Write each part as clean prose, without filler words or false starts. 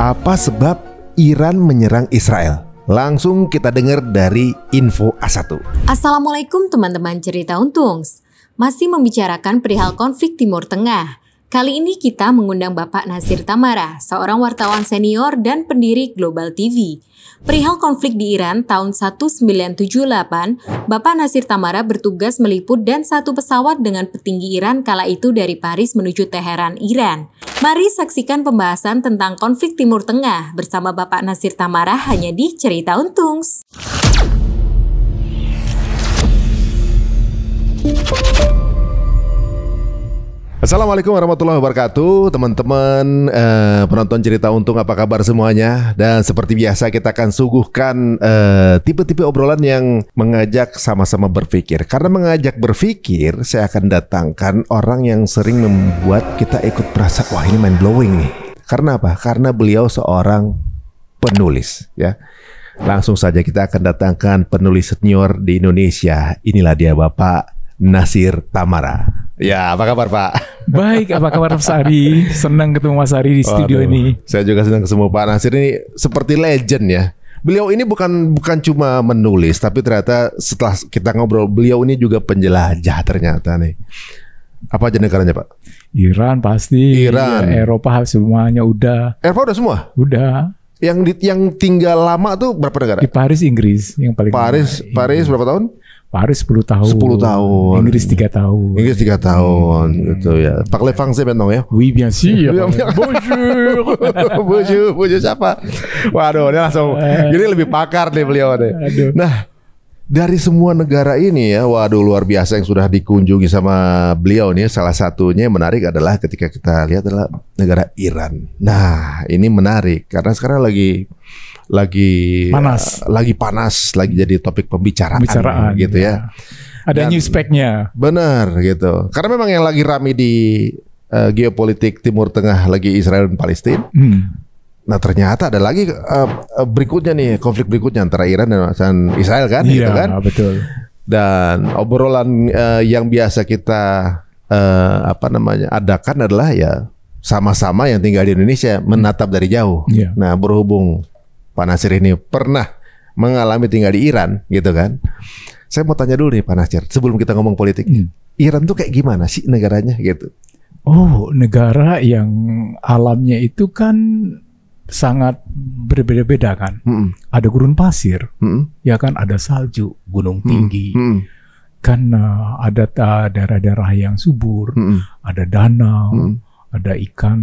Apa sebab Iran menyerang Israel? Langsung kita dengar dari Info A1. Assalamualaikum teman-teman cerita Untungs. Masih membicarakan perihal konflik Timur Tengah. Kali ini kita mengundang Bapak Nasir Tamara, seorang wartawan senior dan pendiri Global TV. Perihal konflik di Iran tahun 1978, Bapak Nasir Tamara bertugas meliput dan satu pesawat dengan petinggi Iran kala itu dari Paris menuju Teheran, Iran. Mari saksikan pembahasan tentang konflik Timur Tengah bersama Bapak Nasir Tamara hanya di Cerita Untungs. Assalamualaikum warahmatullahi wabarakatuh, teman-teman penonton Cerita Untung, apa kabar semuanya? Dan seperti biasa kita akan suguhkan tipe-tipe obrolan yang mengajak sama-sama berpikir. Karena mengajak berpikir, saya akan datangkan orang yang sering membuat kita ikut merasa, wah ini mind blowing nih. Karena apa? Karena beliau seorang penulis, ya. Langsung saja kita akan datangkan penulis senior di Indonesia. Inilah dia Bapak Nasir Tamara. Ya, apa kabar Pak? Baik, apa kabar Mas Ari? Senang ketemu Mas Ari di studio ini. Saya juga senang ketemu Pak Nasir ini seperti legend ya. Beliau ini bukan cuma menulis, tapi ternyata setelah kita ngobrol, beliau ini juga penjelajah ternyata nih. Apa aja negaranya Pak? Iran pasti. Iran. Ya, Eropa semuanya udah. Eropa udah semua? Udah. Yang tinggal lama tuh berapa negara? Di Paris, Inggris yang paling Paris berapa tahun? Paris 10 tahun. 10 tahun. Inggris 3 tahun. Inggris 3 tahun gitu ya. Parlez français maintenant ya? Oui, bien sûr. Bonjour. Bonjour siapa? Waduh, dia langsung ini lebih pakar nih beliau nih. Aduh. Nah, dari semua negara ini ya, waduh luar biasa yang sudah dikunjungi sama beliau nih. Salah satunya yang menarik adalah ketika kita lihat adalah negara Iran. Nah, ini menarik karena sekarang lagi panas, lagi jadi topik pembicaraan gitu ya. Ada news pack-nya. Benar gitu. Karena memang yang lagi rame di geopolitik Timur Tengah lagi Israel dan Palestina. Nah ternyata ada lagi berikutnya nih, konflik berikutnya antara Iran dan Israel kan, gitu kan? Iya betul. Dan obrolan yang biasa kita adakan adalah ya sama-sama yang tinggal di Indonesia menatap dari jauh. Nah berhubung Pak Nasir ini pernah mengalami tinggal di Iran, gitu kan? Saya mau tanya dulu nih Pak Nasir, sebelum kita ngomong politik, Iran tuh kayak gimana sih negaranya, gitu? Oh, negara yang alamnya itu kan sangat berbeda-beda kan. Ada gurun pasir, ya kan, ada salju, gunung tinggi, kan ada daerah-daerah yang subur, ada danau, ada ikan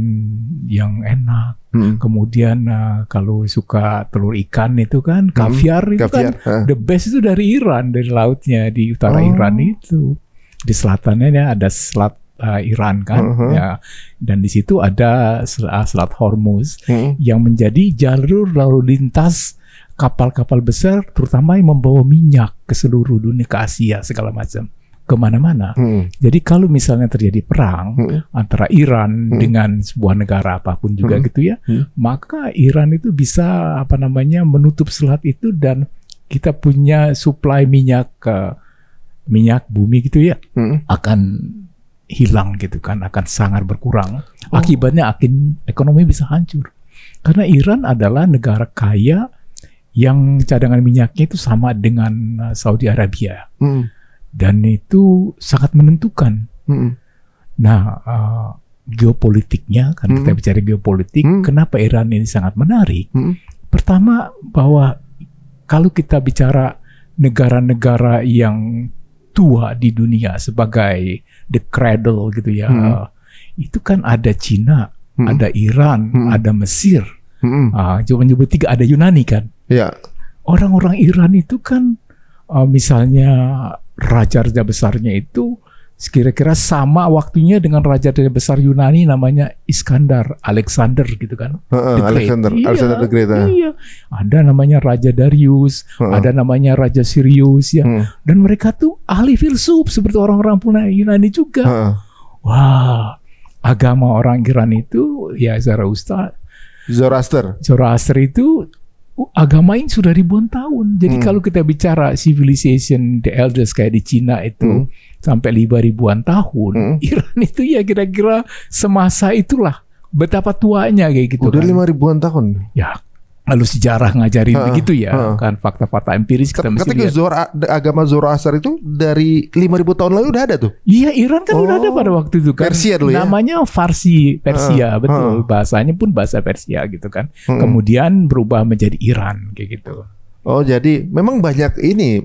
yang enak. Kemudian kalau suka telur ikan itu kan kaviar itu kan the best itu dari Iran, dari lautnya di utara Iran itu. Di selatannya ada selat Iran kan, ya, dan di situ ada selat Hormuz yang menjadi jalur lalu lintas kapal-kapal besar, terutama yang membawa minyak ke seluruh dunia, ke Asia segala macam, kemana-mana. Jadi kalau misalnya terjadi perang antara Iran dengan sebuah negara apapun juga gitu ya, maka Iran itu bisa menutup selat itu dan kita punya suplai minyak bumi gitu ya, akan hilang gitu kan, akan sangat berkurang. Akibatnya ekonomi bisa hancur. Karena Iran adalah negara kaya yang cadangan minyaknya itu sama dengan Saudi Arabia. Dan itu sangat menentukan. Nah, geopolitiknya, kan kita bicara geopolitik, kenapa Iran ini sangat menarik? Pertama, bahwa kalau kita bicara negara-negara yang tua di dunia sebagai the cradle gitu ya, itu kan ada Cina, ada Iran, ada Mesir, cuma nyebut 3, ada Yunani kan. Orang-orang Iran itu kan misalnya raja-raja besarnya itu kira-kira sama waktunya dengan raja-raja besar Yunani namanya Iskandar, Alexander gitu kan. Alexander the Great. Iya. Ada namanya Raja Darius, ada namanya Raja Sirius ya. Dan mereka tuh ahli filsuf seperti orang-orang punah Yunani juga. Wah, agama orang Iran itu ya Zoroaster itu agama ini sudah ribuan tahun. Jadi kalau kita bicara civilization, the elders kayak di Cina itu sampai 5.000-an tahun, Iran itu ya kira-kira semasa itulah betapa tuanya kayak gitu. Udah kan. 5.000-an tahun. Ya, lalu sejarah ngajarin begitu ya, kan fakta-fakta empiris kita mesti lihat. Agama Zoroaster itu dari 5.000 tahun lalu udah ada tuh. Iya, Iran kan udah ada pada waktu itu kan. Persia dulu ya. Namanya Farsi, Persia, betul. Bahasanya pun bahasa Persia gitu kan. Kemudian berubah menjadi Iran kayak gitu. Oh, jadi memang banyak ini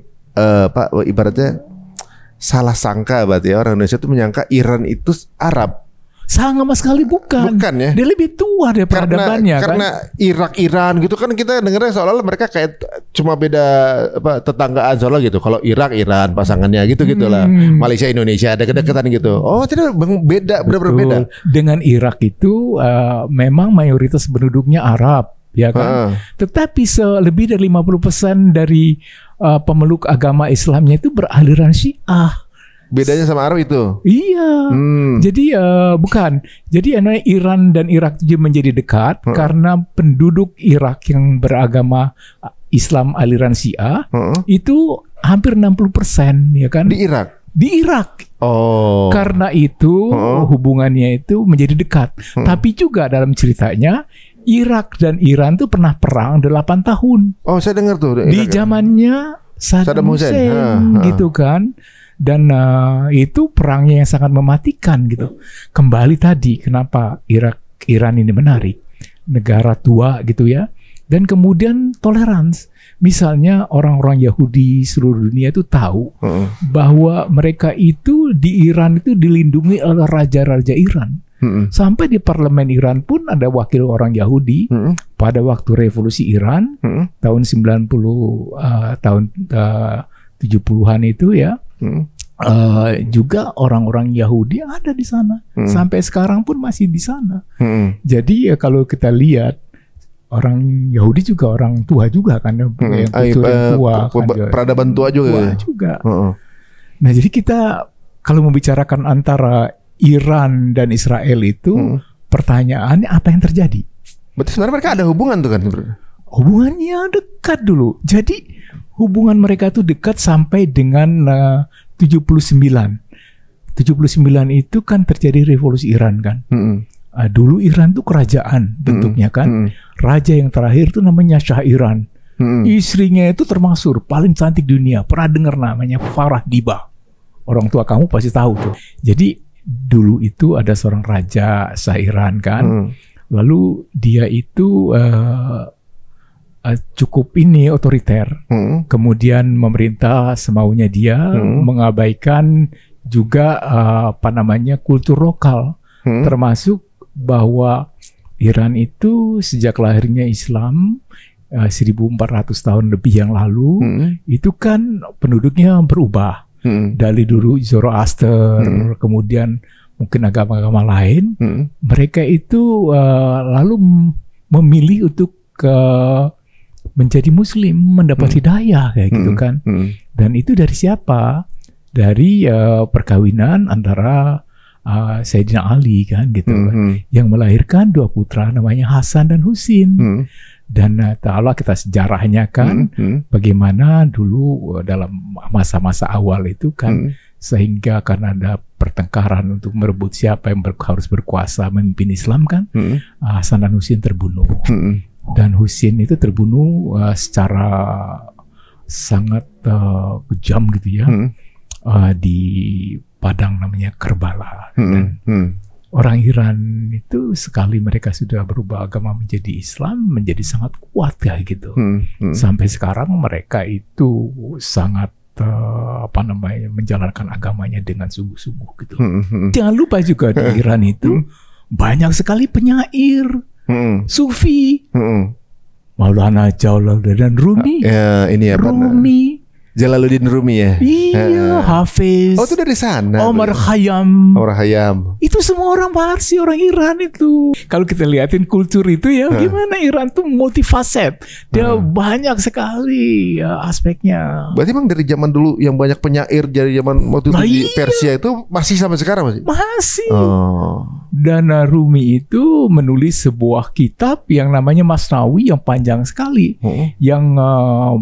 Pak, ibaratnya salah sangka berarti ya, orang Indonesia itu menyangka Iran itu Arab. Sama sekali bukan. Bukan ya. Dia lebih tua dari peradabannya kan. Karena Irak, Iran gitu kan kita dengarnya seolah-olah mereka kayak cuma beda tetanggaan soalnya gitu. Kalau Irak, Iran pasangannya gitu-gitu lah. Malaysia, Indonesia ada kedekatan gitu. Oh, tidak, beda, benar-benar beda. Dengan Irak itu memang mayoritas penduduknya Arab, ya kan. Tetapi lebih dari 50% dari pemeluk agama Islamnya itu beraliran Syiah. Bedanya sama Arab itu? Iya. Jadi bukan. Jadi Iran dan Irak itu menjadi dekat karena penduduk Irak yang beragama Islam aliran Syiah itu hampir 60%, ya kan? Di Irak? Di Irak. Oh. Karena itu hubungannya itu menjadi dekat. Tapi juga dalam ceritanya Irak dan Iran tuh pernah perang 8 tahun. Oh, saya dengar tuh. Di zamannya Saddam Hussein gitu kan. Dan itu perangnya yang sangat mematikan gitu. Kembali tadi kenapa Iran ini menarik, negara tua gitu ya. Dan kemudian toleransi. Misalnya orang-orang Yahudi seluruh dunia itu tahu bahwa mereka itu di Iran itu dilindungi oleh raja-raja Iran. Sampai di parlemen Iran pun ada wakil orang Yahudi. Pada waktu revolusi Iran tahun 90 tahun 70-an itu ya. Juga orang-orang Yahudi ada di sana. Sampai sekarang pun masih di sana. Jadi kalau kita lihat orang Yahudi juga orang tua juga kan, yang kultur yang tua kan, peradaban tua juga. Nah, jadi kita kalau membicarakan antara Iran dan Israel itu pertanyaannya apa yang terjadi? Berarti sebenarnya mereka ada hubungan tuh kan? Hubungannya dekat dulu. Jadi hubungan mereka tuh dekat sampai dengan 79 itu kan terjadi revolusi Iran kan. Dulu Iran tuh kerajaan bentuknya kan. Raja yang terakhir tuh namanya Shah Iran. Istrinya itu termasuk paling cantik dunia. Pernah dengar namanya Farah Diba? Orang tua kamu pasti tahu tuh. Jadi dulu itu ada seorang raja Shah Iran kan. Lalu dia itu cukup otoriter. Kemudian memerintah semaunya dia, mengabaikan juga kultur lokal. Termasuk bahwa Iran itu sejak lahirnya Islam 1400 tahun lebih yang lalu, itu kan penduduknya berubah. Dari dulu Zoroaster, kemudian mungkin agama-agama lain, mereka itu lalu memilih untuk menjadi Muslim, mendapat hidayah kayak gitu kan. Dan itu dari siapa? Dari perkawinan antara Sayyidina Ali kan gitu kan, yang melahirkan 2 putra namanya Hasan dan Husin. Dan Allah kita sejarahnya kan bagaimana dulu dalam masa-masa awal itu kan, sehingga karena ada pertengkaran untuk merebut siapa yang harus berkuasa memimpin Islam kan, Hasan dan Husin terbunuh. Dan Husin itu terbunuh secara sangat kejam gitu ya, di padang namanya Karbala. Dan orang Iran itu sekali mereka sudah berubah agama menjadi Islam, menjadi sangat kuat kayak gitu. Sampai sekarang mereka itu sangat menjalankan agamanya dengan sungguh-sungguh gitu. Jangan lupa juga di Iran itu banyak sekali penyair, Sufi, Maulana Jalaluddin Rumi, Jalaluddin Rumi ya. Iya, Hafiz. Oh, itu dari sana. Omar Khayyam. Itu semua orang Parsi, orang Iran itu. Kalau kita lihatin kultur itu ya, gimana Iran tuh multifaset. Dia banyak sekali aspeknya. Berarti memang dari zaman dulu yang banyak penyair dari zaman waktu itu di Persia itu masih sampai sekarang masih? Masih. Dan Rumi itu menulis sebuah kitab yang namanya Masnawi yang panjang sekali, yang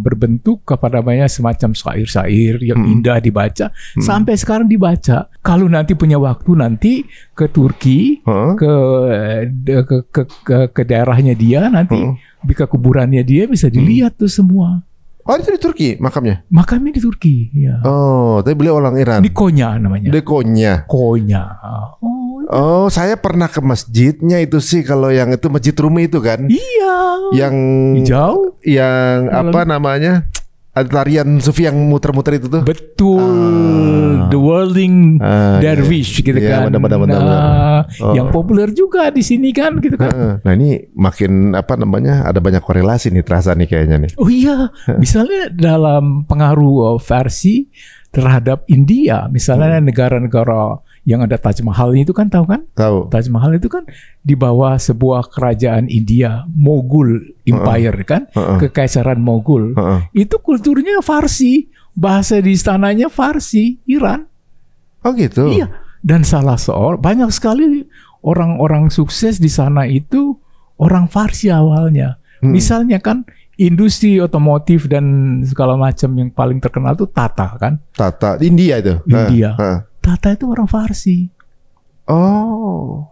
berbentuk namanya semacam syair-syair yang indah dibaca, sampai sekarang dibaca. Kalau nanti punya waktu nanti ke Turki, ke daerahnya dia nanti, ke kuburannya dia bisa dilihat tuh semua. Oh, itu di Turki makamnya? Makamnya di Turki, ya. Oh, tapi beliau orang Iran. Di Konya namanya. Di Konya. Konya. Oh, saya pernah ke masjidnya itu sih, kalau yang itu Masjid Rumi itu kan? Iya. Yang hijau, yang apa namanya? Ada tarian sufi yang muter-muter itu tuh. Betul. The Whirling Dervish gitu kan. Benar. Yang populer juga di sini kan gitu kan. Nah, ini makin apa namanya? Ada banyak korelasi nih terasa nih kayaknya nih. Oh iya, misalnya dalam pengaruh versi terhadap India, misalnya negara-negara yang ada Taj Mahal itu kan, tahu kan? Tahu. Taj Mahal itu kan di bawah sebuah kerajaan India, Mughal Empire kan, kekaisaran Mughal. Itu kulturnya Farsi, bahasa di istananya Farsi, Iran. Oh gitu. Iya. Dan banyak sekali orang-orang sukses di sana itu orang Farsi awalnya. Misalnya kan industri otomotif dan segala macam yang paling terkenal itu Tata kan? Tata, India itu. India. Tata itu orang Farsi. Oh.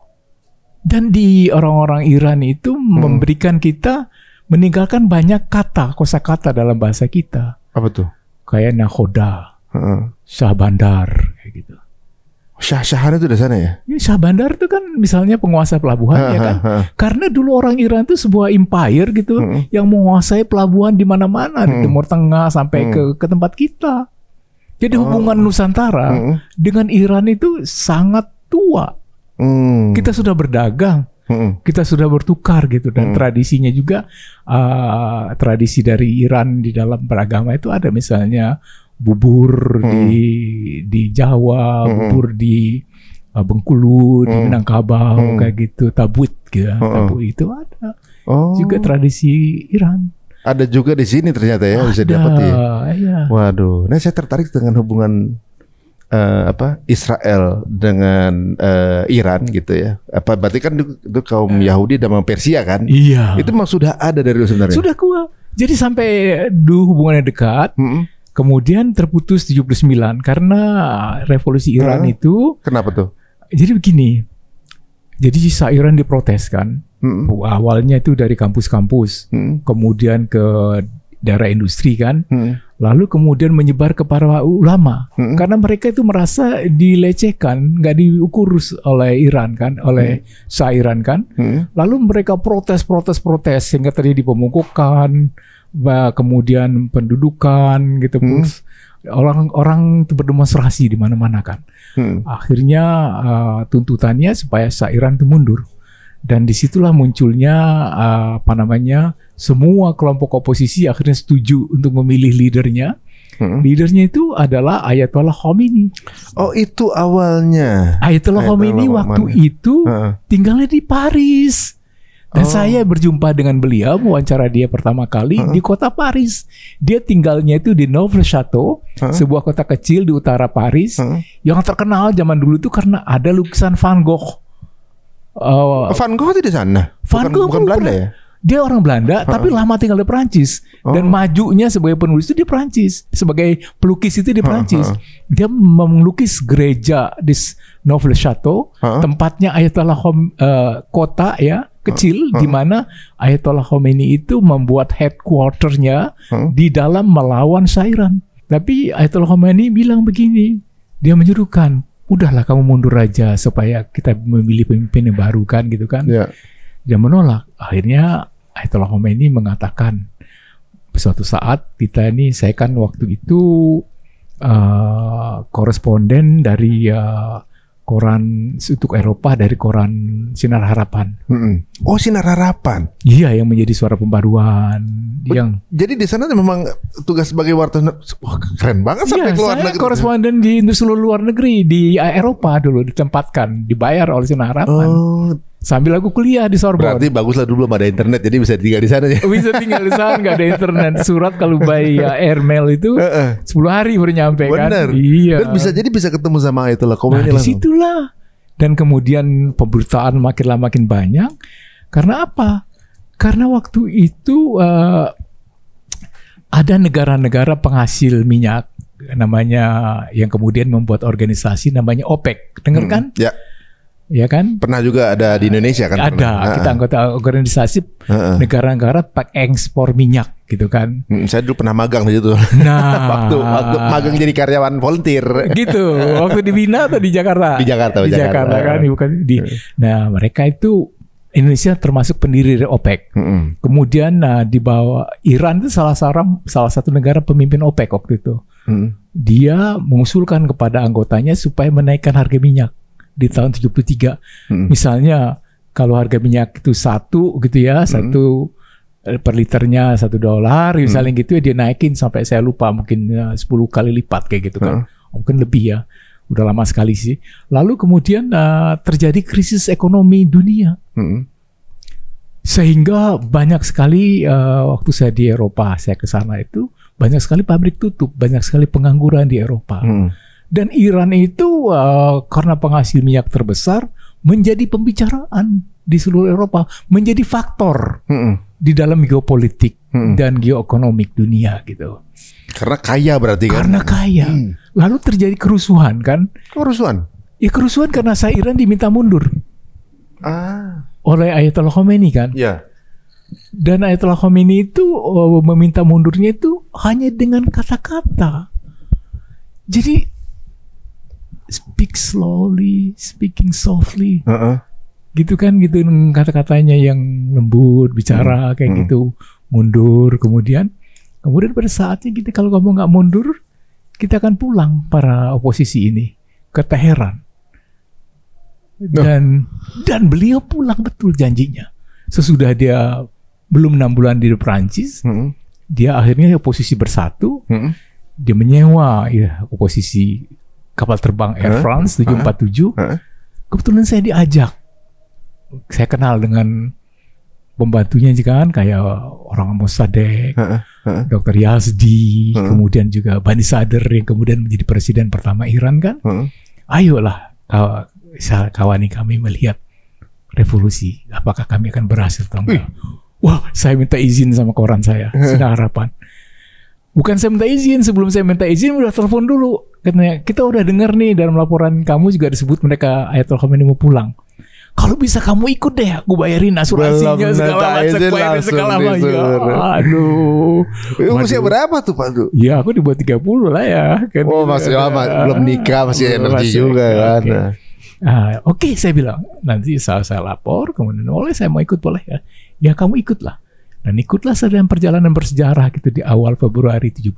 Dan di orang-orang Iran itu memberikan kita, meninggalkan banyak kosakata dalam bahasa kita. Apa tuh? Kayak nakhoda, Shah Bandar, kayak gitu. Shah-Shahan itu dari sana ya? Ya, Shah Bandar itu kan misalnya penguasa pelabuhan ya kan. Karena dulu orang Iran itu sebuah empire gitu, yang menguasai pelabuhan di mana-mana, di Timur Tengah sampai ke tempat kita. Jadi hubungan Nusantara dengan Iran itu sangat tua. Kita sudah berdagang, kita sudah bertukar gitu, dan tradisinya juga tradisi dari Iran di dalam beragama itu ada, misalnya bubur di Jawa, bubur di Bengkulu, di Minangkabau kayak gitu, tabut gitu, tabut itu ada. Juga tradisi Iran. Ada juga di sini ternyata ya, bisa dapat ya. Iya. Waduh, nah saya tertarik dengan hubungan Israel dengan Iran gitu ya. Apa berarti kan itu kaum Yahudi dan Persia kan? Iya. Itu memang sudah ada dari dulu sebenarnya. Sudah kuat. Jadi sampai dulu hubungannya dekat. Kemudian terputus 79 karena revolusi Iran itu. Kenapa tuh? Jadi begini. Jadi sisa Iran diprotes kan. Awalnya itu dari kampus-kampus, kemudian ke daerah industri kan, lalu kemudian menyebar ke para ulama, karena mereka itu merasa dilecehkan, nggak diukur oleh Iran kan, oleh Shah Iran kan, lalu mereka protes sehingga terjadi pemukukan, kemudian pendudukan gitu, orang itu berdemonstrasi di mana-mana kan, akhirnya tuntutannya supaya Shah Iran itu mundur. Dan disitulah munculnya semua kelompok oposisi akhirnya setuju untuk memilih leadernya. Leadernya itu adalah Ayatollah Khomeini. Oh, itu awalnya. Ayatollah Khomeini waktu itu tinggalnya di Paris. Dan saya berjumpa dengan beliau, wawancara dia pertama kali di kota Paris. Dia tinggalnya itu di Neufchâteau, sebuah kota kecil di utara Paris, yang terkenal zaman dulu itu karena ada lukisan Van Gogh. Van Gogh itu di sana? Bukan Belanda ya? Dia orang Belanda, tapi lama tinggal di Perancis. Dan majunya sebagai penulis itu di Perancis. Sebagai pelukis itu di Perancis. Dia melukis gereja di Neufchâteau, tempatnya Ayatollah kota ya, kecil, di mana Ayatollah Khomeini itu membuat headquarternya di dalam melawan Shah Iran. Tapi Ayatollah Khomeini bilang begini, dia menyuruhkan, udahlah kamu mundur aja supaya kita memilih pemimpin yang baru kan gitu kan. Dia menolak. Akhirnya Ayatollah Khomeini mengatakan, suatu saat saya kan waktu itu koresponden dari koran untuk Eropa, dari koran Sinar Harapan. Oh, Sinar Harapan. Iya, yang menjadi suara pembaruan. Jadi di sana memang tugas sebagai wartawan. Keren banget sampai keluar negeri. Saya koresponden di seluruh luar negeri, di Eropa dulu ditempatkan, dibayar oleh Sinar Harapan. Sambil aku kuliah di Sorbonne. Berarti baguslah dulu belum ada internet, jadi bisa tinggal di sana ya. Bisa tinggal di sana, nggak ada internet. Surat kalau by airmail itu 10 hari baru nyampe kan. Bener. Iya. Dan bisa ketemu sama Ayatollah Khomeini langsung. Disitulah. Dan kemudian pemberitaan makin lama makin banyak. Karena apa? Karena waktu itu ada negara-negara penghasil minyak namanya, yang kemudian membuat organisasi namanya OPEC. Dengar kan? Ya. Ya kan? Pernah juga ada di Indonesia kan? Ada, kita anggota organisasi negara-negara pengekspor minyak gitu kan. Saya dulu pernah magang di situ. Nah, waktu magang jadi karyawan volunteer. Gitu. Waktu di Bina atau di Jakarta? Di Jakarta. Di Jakarta kan, bukan di. Nah, mereka itu Indonesia termasuk pendiri dari OPEC. Kemudian di bawah Iran itu salah satu negara pemimpin OPEC waktu itu. Dia mengusulkan kepada anggotanya supaya menaikkan harga minyak di tahun 73. Misalnya kalau harga minyak itu satu gitu ya, satu per liternya $1, misalnya gitu ya, dia naikin sampai saya lupa mungkin 10 kali lipat kayak gitu kan. Mungkin lebih ya. Udah lama sekali sih. Lalu kemudian terjadi krisis ekonomi dunia. Sehingga banyak sekali waktu saya di Eropa, saya ke sana itu banyak sekali pabrik tutup, banyak sekali pengangguran di Eropa. Dan Iran itu karena penghasil minyak terbesar menjadi pembicaraan di seluruh Eropa, menjadi faktor di dalam geopolitik dan geoekonomik dunia gitu. Karena kaya berarti kan? Karena kaya. Lalu terjadi kerusuhan kan? Kerusuhan? Ya kerusuhan karena Iran diminta mundur oleh Ayatollah Khomeini kan? Ya. Dan Ayatollah Khomeini itu meminta mundurnya itu hanya dengan kata-kata. Jadi speak slowly, speaking softly, gitu kan, gitu kata-katanya yang lembut, bicara kayak gitu, mundur. Kemudian pada saatnya kita, kalau kamu nggak mundur, kita akan pulang para oposisi ini ke Teheran. Dan beliau pulang betul janjinya. Sesudah dia belum 6 bulan di Perancis, dia akhirnya oposisi bersatu, dia menyewa oposisi kapal terbang Air France 747. Kebetulan saya diajak. Saya kenal dengan pembantunya juga kan, kayak orang Mossadegh, Dr. Yazdi, kemudian juga Bani Sadr yang kemudian menjadi presiden pertama Iran kan. Ayolah kawani kami melihat revolusi. Apakah kami akan berhasil atau enggak? Wah, saya minta izin sama koran saya, Sinar Harapan. Bukan saya minta izin, sebelum saya minta izin udah telepon dulu. Katanya, kita udah dengar nih dalam laporan kamu juga disebut mereka Ayatollah Khomeini mau pulang. Kalau bisa kamu ikut deh, aku bayarin asuransinya segala macam. Aduh. Usia berapa tuh Pak? Ya aku di bawah 30 lah ya. Kan, masih lama, belum nikah, masih energi juga kan. Oke, saya bilang nanti saya lapor, kemudian boleh saya mau ikut, boleh ya. Ya kamu ikutlah. Dan ikutlah dalam perjalanan bersejarah gitu di awal Februari 79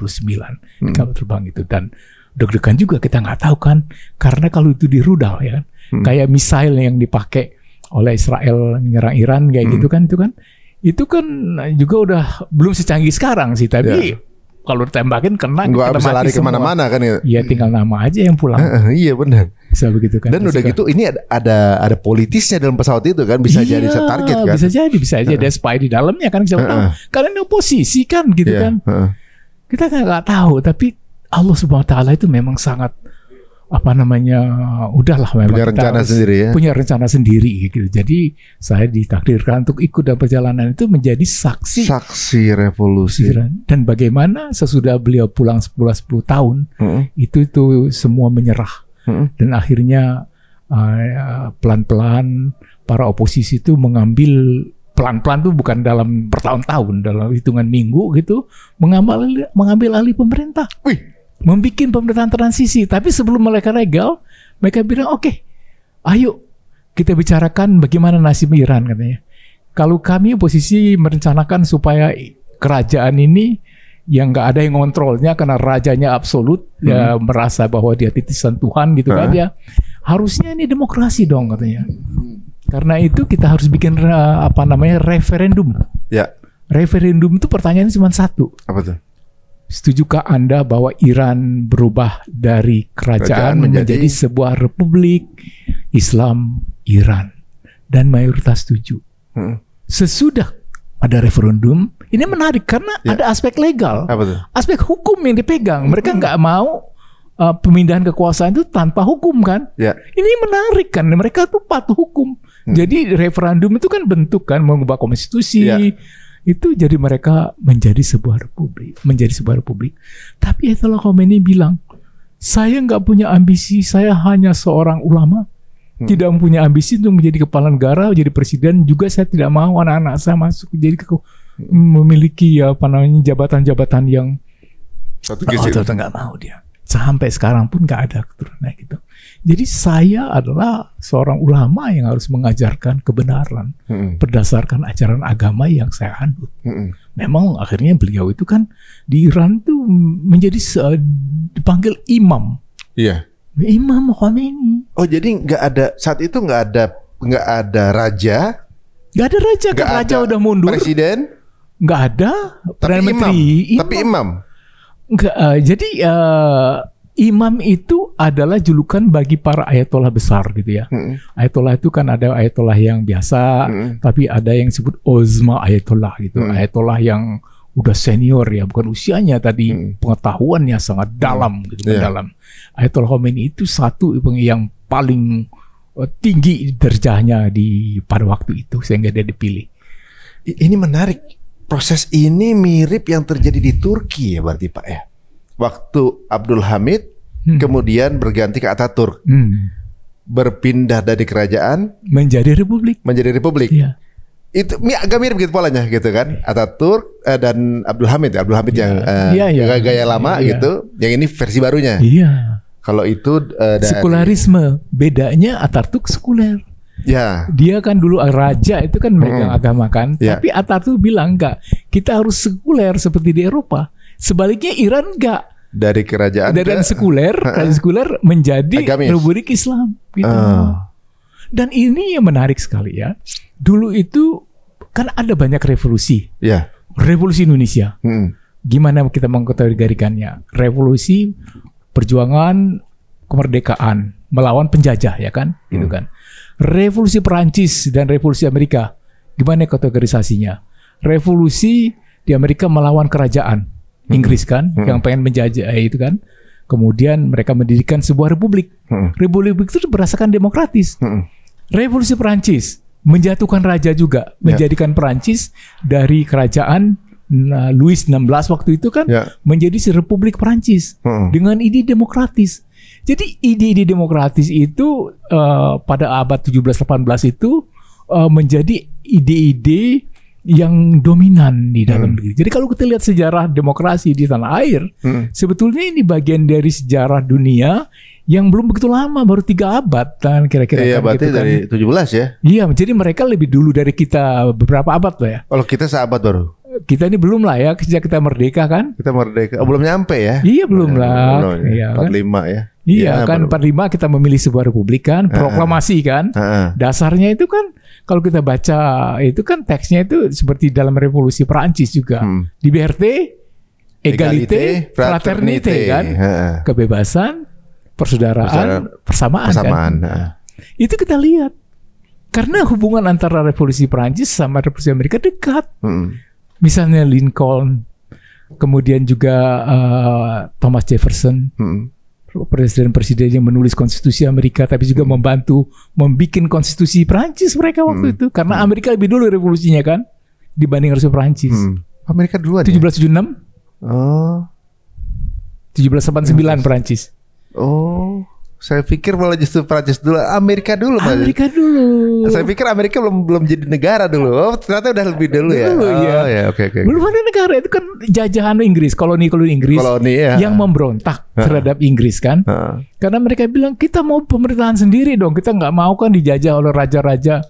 di kapal terbang itu. Dan deg-degan juga, kita nggak tahu kan, karena kalau itu di rudal ya kan, kayak misail yang dipakai oleh Israel menyerang Iran kayak gitu kan, itu kan juga udah belum secanggih sekarang sih, tapi kalau ditembakin kena bisa lari kemana-mana kan ya. Ya tinggal nama aja yang pulang. Iya benar. Bisa begitu kan. Dan udah gitu ini ada politisnya dalam pesawat itu kan, bisa jadi target kan. Bisa aja ada spy di dalamnya kan, siapa tahu. Karena ini oposisi kan gitu kan. Kita nggak tahu, tapi Allah Subhanahu wa taala itu memang sangat udahlah memang punya rencana sendiri ya. Punya rencana sendiri gitu. Jadi saya ditakdirkan untuk ikut dalam perjalanan itu menjadi saksi revolusi. Dan bagaimana sesudah beliau pulang 10 tahun itu semua menyerah. Dan akhirnya pelan-pelan para oposisi itu mengambil, pelan-pelan tuh bukan dalam bertahun-tahun, dalam hitungan minggu gitu, mengambil alih pemerintah. Membikin pemerintahan transisi. Tapi sebelum mereka legal, mereka bilang oke, ayo kita bicarakan bagaimana nasib Iran katanya. Kalau kami oposisi merencanakan supaya kerajaan ini yang nggak ada yang ngontrolnya karena rajanya absolut, ya merasa bahwa dia titisan Tuhan gitu kan ya. Harusnya ini demokrasi dong katanya. Karena itu kita harus bikin referendum. Ya. Referendum itu pertanyaannya cuma satu. Apa tuh? Setujukah Anda bahwa Iran berubah dari kerajaan menjadi sebuah republik Islam Iran? Dan mayoritas setuju. Sesudah ada referendum, ini menarik karena ada aspek legal, aspek hukum yang dipegang. Mereka nggak mau pemindahan kekuasaan itu tanpa hukum kan? Ya. Ini menarik kan, mereka tuh patuh hukum. Jadi referendum itu kan bentuk kan mengubah konstitusi. Ya. Itu jadi mereka menjadi sebuah republik. Tapi Ayatollah Khomeini bilang, saya nggak punya ambisi, saya hanya seorang ulama. Tidak mempunyai ambisi untuk menjadi kepala negara, menjadi presiden. Juga saya tidak mau anak-anak saya masuk jadi memiliki jabatan-jabatan yang nggak mau dia. Sampai sekarang pun nggak ada keturunan gitu. Jadi saya adalah seorang ulama yang harus mengajarkan kebenaran berdasarkan ajaran agama yang saya anut. Memang akhirnya beliau itu kan di Iran tuh menjadi dipanggil imam. Iya. Imam Khomeini. Oh, jadi nggak ada saat itu nggak ada raja. Nggak ada raja, kan raja udah mundur. Presiden nggak ada. Tapi menteri. Tapi imam. Nggak. Jadi imam itu adalah julukan bagi para ayatollah besar gitu ya. Ayatollah itu kan ada ayatollah yang biasa, tapi ada yang disebut Ozma ayatollah gitu. Ayatollah yang udah senior ya, bukan usianya tadi, pengetahuannya sangat dalam gitu, mendalam. Ayatollah Khomeini itu satu yang paling tinggi derajatnya pada waktu itu sehingga dia dipilih. Ini menarik. Proses ini mirip yang terjadi di Turki ya berarti Pak ya. Waktu Abdul Hamid kemudian berganti ke Ataturk. Berpindah dari kerajaan menjadi republik. Iya. Itu agak mirip gitu polanya gitu kan, Ataturk dan Abdul Hamid yang gaya lama gitu, yang ini versi barunya. Iya. Kalau itu sekularisme, bedanya Ataturk sekuler. Ya. Dia kan dulu raja itu kan memegang agama kan, tapi Ataturk bilang enggak, kita harus sekuler seperti di Eropa. Sebaliknya Iran enggak. Dari kerajaan sekuler menjadi agamis. Republik Islam gitu. Dan ini yang menarik sekali ya. Dulu itu kan ada banyak revolusi. Ya. Revolusi Indonesia. Gimana kita mengkategorikannya? Revolusi perjuangan kemerdekaan melawan penjajah ya kan? Gitu kan. Revolusi Perancis dan Revolusi Amerika. Gimana kategorisasinya? Revolusi di Amerika melawan kerajaan Inggris kan, yang pengen menjajah itu kan. Kemudian mereka mendirikan sebuah republik. Republik itu berdasarkan demokratis. Revolusi Perancis menjatuhkan raja juga, menjadikan Perancis dari kerajaan Louis XVI waktu itu kan menjadi Republik Perancis dengan ide demokratis. Jadi ide-ide demokratis itu pada abad 17-18 itu menjadi ide-ide yang dominan di dalam negeri. Jadi kalau kita lihat sejarah demokrasi di tanah air, sebetulnya ini bagian dari sejarah dunia yang belum begitu lama, baru 3 abad kan kira-kira. Iya, kan, berarti gitu, dari kan. 17 ya? Iya, jadi mereka lebih dulu dari kita beberapa abad lah ya. Kalau kita seabad baru? Kita ini belum lah ya, sejak kita merdeka kan. Kita merdeka, belum nyampe ya? Iya, belum lah. Belum, ya. Iya, 45 ya? Iya kan, 45 kita memilih sebuah republik kan, proklamasi kan. Dasarnya itu kan, kalau kita baca itu kan teksnya itu seperti dalam revolusi Perancis juga. Liberté, égalité, fraternité kan. Kebebasan, persaudaraan, persamaan kan. Itu kita lihat. Karena hubungan antara revolusi Perancis sama revolusi Amerika dekat. Misalnya Lincoln, kemudian juga Thomas Jefferson, presiden-presiden yang menulis konstitusi Amerika, tapi juga membantu membikin konstitusi Perancis mereka waktu itu. Karena Amerika lebih dulu revolusinya kan, dibanding revolusi Perancis. Amerika duluan 1776. Oh. 1789 Perancis. Oh. Saya pikir malah justru Prancis dulu, Amerika dulu. Amerika dulu. Saya pikir Amerika belum jadi negara dulu. Oh, ternyata udah lebih dulu ya. Iya. Oke. Belum ada negara, itu kan jajahan Inggris, koloni Inggris yang memberontak terhadap Inggris kan. Karena mereka bilang kita mau pemerintahan sendiri dong, kita nggak mau kan dijajah oleh raja-raja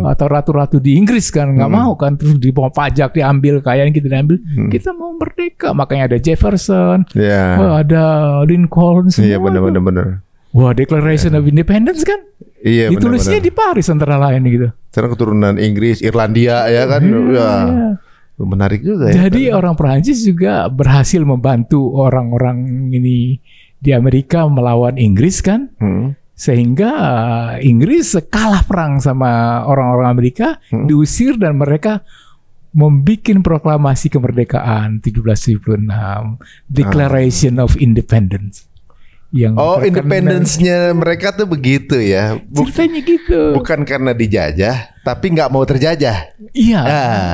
atau ratu-ratu di Inggris kan, nggak mau kan, terus di pajak diambil, kekayaan kita diambil. Kita mau merdeka, makanya ada Jefferson, ada Lincoln, semua. Iya, benar. Wah, Declaration of Independence kan? Iya, ditulisnya di Paris antara lain gitu. Sekarang keturunan Inggris, Irlandia ya kan? Menarik juga ya. Jadi orang Perancis juga berhasil membantu orang-orang ini di Amerika melawan Inggris kan? Sehingga Inggris kalah perang sama orang-orang Amerika, diusir dan mereka membuat proklamasi kemerdekaan 1776, Declaration of Independence. yang independence-nya mereka tuh begitu ya. Ceritanya gitu. Bukan karena dijajah, tapi nggak mau terjajah. Iya.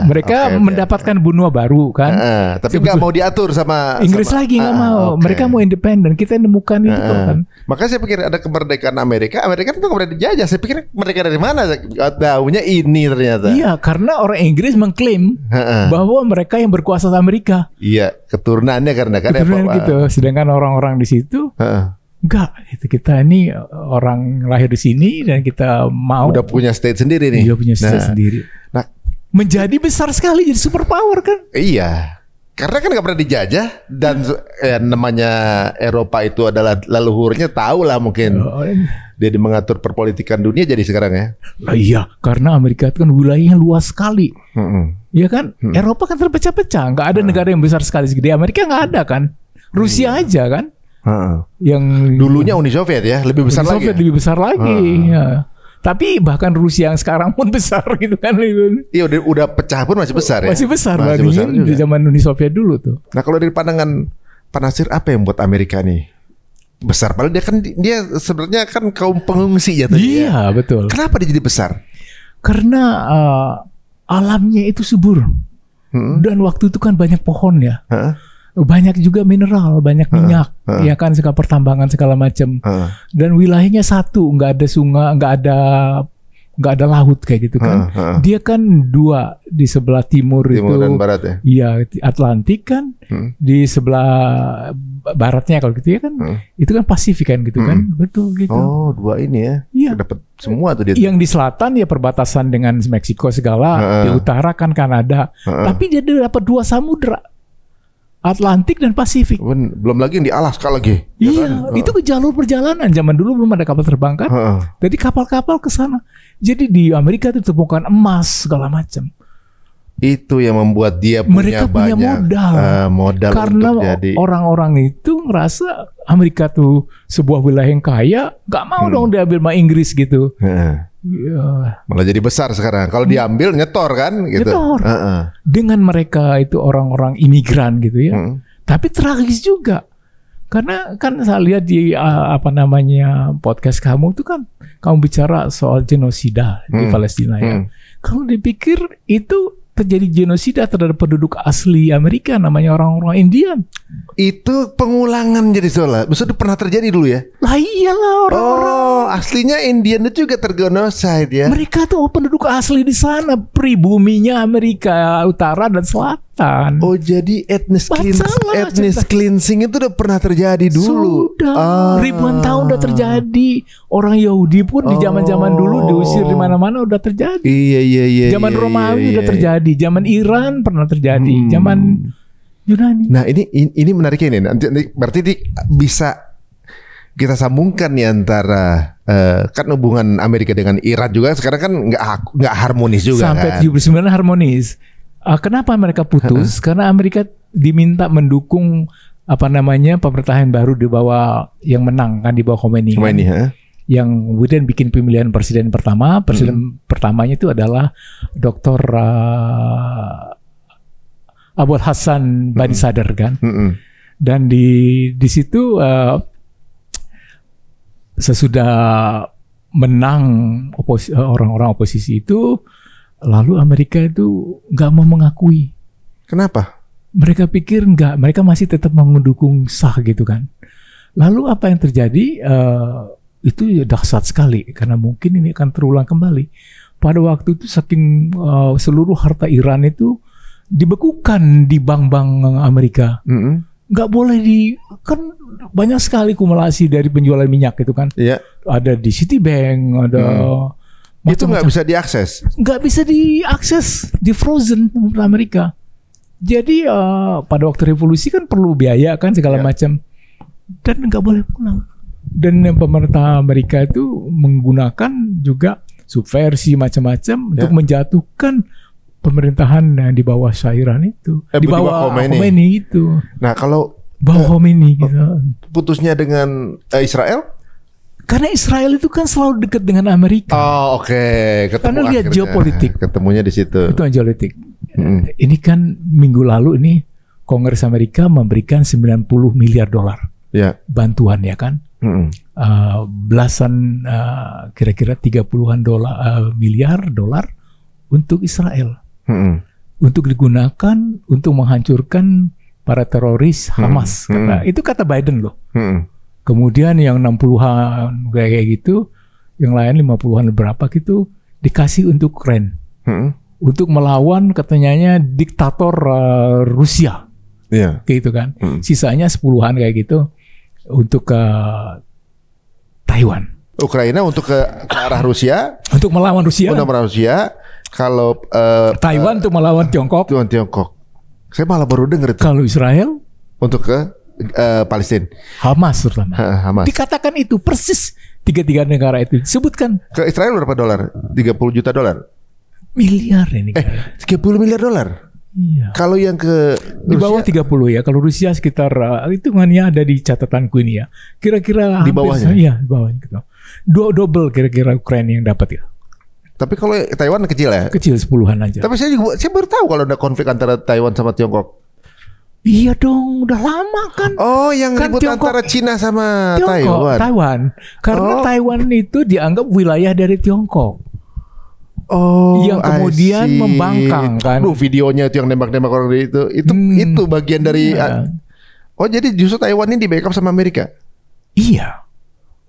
Mereka mendapatkan benua baru kan. Tapi nggak mau diatur sama Inggris lagi nggak mau. Mereka mau independen. Kita nemukan itu kan. Makanya saya pikir ada kemerdekaan Amerika. Amerika itu nggak pernah dijajah. Saya pikir mereka dari mana? Tahunya ini ternyata. Iya, karena orang Inggris mengklaim bahwa mereka yang berkuasa di Amerika. Iya, keturunannya karena kan. Keturunan gitu. Sedangkan orang-orang di situ enggak, itu kita ini orang lahir di sini dan kita mau udah punya state sendiri nih. Udah punya state sendiri. Nah, menjadi besar sekali, jadi superpower kan? Iya. Karena kan nggak pernah dijajah dan namanya Eropa itu adalah leluhurnya, tahu lah mungkin dia mengatur perpolitikan dunia jadi sekarang ya. Iya, karena Amerika itu kan wilayahnya luas sekali. Iya kan? Eropa kan terpecah-pecah, nggak ada negara yang besar sekali segede Amerika, nggak ada kan? Rusia aja kan? Yang dulunya Uni Soviet ya, lebih besar lagi. Lebih besar lagi. Ya. Tapi bahkan Rusia yang sekarang pun besar gitu kan. Iya, udah pecah pun masih besar ya. Masih besar di zaman Uni Soviet dulu tuh. Nah, kalau dari pandangan Pak Natsir, apa yang buat Amerika nih besar? Padahal dia sebenarnya kan kaum pengungsi jatuhnya. Iya, betul. Kenapa dia jadi besar? Karena alamnya itu subur. Dan waktu itu kan banyak pohon ya. Banyak juga mineral, banyak minyak, ya kan, segala pertambangan segala macam. Dan wilayahnya satu, nggak ada sungai, nggak ada laut kayak gitu kan. Dia kan dua, di sebelah timur itu dan barat ya. Iya, Atlantik kan. Di sebelah baratnya kalau gitu ya kan. Itu kan Pasifik kan gitu kan. Betul gitu. Oh, dua ini ya. Iya. Dapat semua tuh dia. Yang di selatan ya perbatasan dengan Meksiko segala, di utara kan Kanada. Tapi dia dapat dua samudra. Atlantik dan Pasifik. Belum lagi yang di Alaska lagi. Iya, kan? Itu ke jalur perjalanan. Zaman dulu belum ada kapal terbang kan. Jadi kapal-kapal ke sana. Jadi di Amerika itu ditemukan emas segala macam. Itu yang membuat dia punya banyak modal karena untuk jadi. Orang-orang itu ngerasa Amerika tuh sebuah wilayah yang kaya, nggak mau dong diambil sama Inggris gitu. Malah jadi besar sekarang. Kalau diambil nyetor kan gitu. Nyetor. Dengan mereka itu orang-orang imigran gitu ya. Tapi tragis juga. Karena kan saya lihat di podcast kamu itu kan kamu bicara soal genosida di Palestina ya. Kalau dipikir itu terjadi genosida terhadap penduduk asli Amerika, namanya orang-orang Indian. Itu pengulangan jadi soalnya. Maksudnya pernah terjadi dulu ya? Lah iyalah orang-orang. Oh, aslinya Indian itu juga tergenosida ya? Mereka tuh penduduk asli di sana, pribuminya Amerika Utara dan Selatan. Oh, jadi etnis cleansing itu udah pernah terjadi dulu. Sudah. Ribuan tahun udah terjadi. Orang Yahudi pun di zaman-zaman dulu diusir di mana-mana udah terjadi. Iya. Zaman Romawi udah terjadi. Zaman Iran pernah terjadi. Zaman Yunani. Nah, ini menariknya ini. Nanti berarti bisa kita sambungkan nih antara kan hubungan Amerika dengan Iran juga sekarang kan nggak harmonis juga. Sampai 79 harmonis. Kenapa mereka putus? Karena Amerika diminta mendukung pemerintahan baru di bawah yang menang kan, di bawah Khomeini. Kan? Yang kemudian bikin pemilihan presiden pertama. Presiden pertamanya itu adalah Dr. Abul Hassan Bani Sadr kan. Dan di situ sesudah menang orang-orang oposisi itu, lalu Amerika itu nggak mau mengakui. Kenapa? Mereka pikir mereka masih tetap mendukung sah gitu kan. Lalu apa yang terjadi? Itu dahsyat sekali karena mungkin ini akan terulang kembali. Pada waktu itu saking seluruh harta Iran itu dibekukan di bank-bank Amerika. Nggak boleh kan banyak sekali kumulasi dari penjualan minyak itu kan. Ada di Citibank, ada itu nggak bisa diakses. Nggak bisa diakses, di frozen Amerika. Jadi pada waktu revolusi kan perlu biaya kan segala macam, dan nggak boleh pulang. Dan pemerintah Amerika itu menggunakan juga subversi macam-macam untuk menjatuhkan pemerintahan di bawah Shah Iran itu, di bawah Khomeini itu. Nah, kalau bawah Khomeini gitu. Putusnya dengan Israel? Karena Israel itu kan selalu dekat dengan Amerika. Oh, oke. Karena lihat geopolitik. Ketemunya di situ. Itu geopolitik. Ini kan minggu lalu ini Kongres Amerika memberikan $90 miliar bantuan ya kan. Belasan kira-kira 30-an miliar dolar untuk Israel. Untuk digunakan untuk menghancurkan para teroris Hamas. Kata Biden loh. Kemudian yang 60-an kayak gitu, yang lain 50-an berapa gitu dikasih untuk Ukraine. Untuk melawan katanya diktator Rusia. Kayak gitu kan. Sisanya 10-an kayak gitu untuk Taiwan. Ukraina untuk ke arah Rusia. Untuk melawan Rusia. Untuk melawan Rusia. Kalau Taiwan untuk melawan Tiongkok. Saya malah baru dengar itu. Kalau Israel untuk ke Palestina. Hamas terutama. Hamas. Dikatakan itu persis tiga negara itu disebutkan. Ke Israel berapa dolar? 30 juta dolar. Miliar ini. 30 miliar dolar. Iya. Kalau yang ke di bawah 30 ya. Kalau Rusia sekitar hitungannya ada di catatanku ini ya. Kira-kira di bawahnya. Iya, di bawahnya gitu. Double kira-kira Ukraina yang dapat ya. Tapi kalau Taiwan kecil ya? Kecil 10-an aja. Tapi saya baru tahu kalau ada konflik antara Taiwan sama Tiongkok. Iya dong, udah lama kan. Oh, yang kan ribut Tiongkok, antara Cina sama Tiongkok, Taiwan. Karena Taiwan itu dianggap wilayah dari Tiongkok. Yang kemudian membangkang kan. Videonya itu yang nembak-nembak orang itu bagian dari. Oh, jadi justru Taiwan ini di backup sama Amerika? Iya.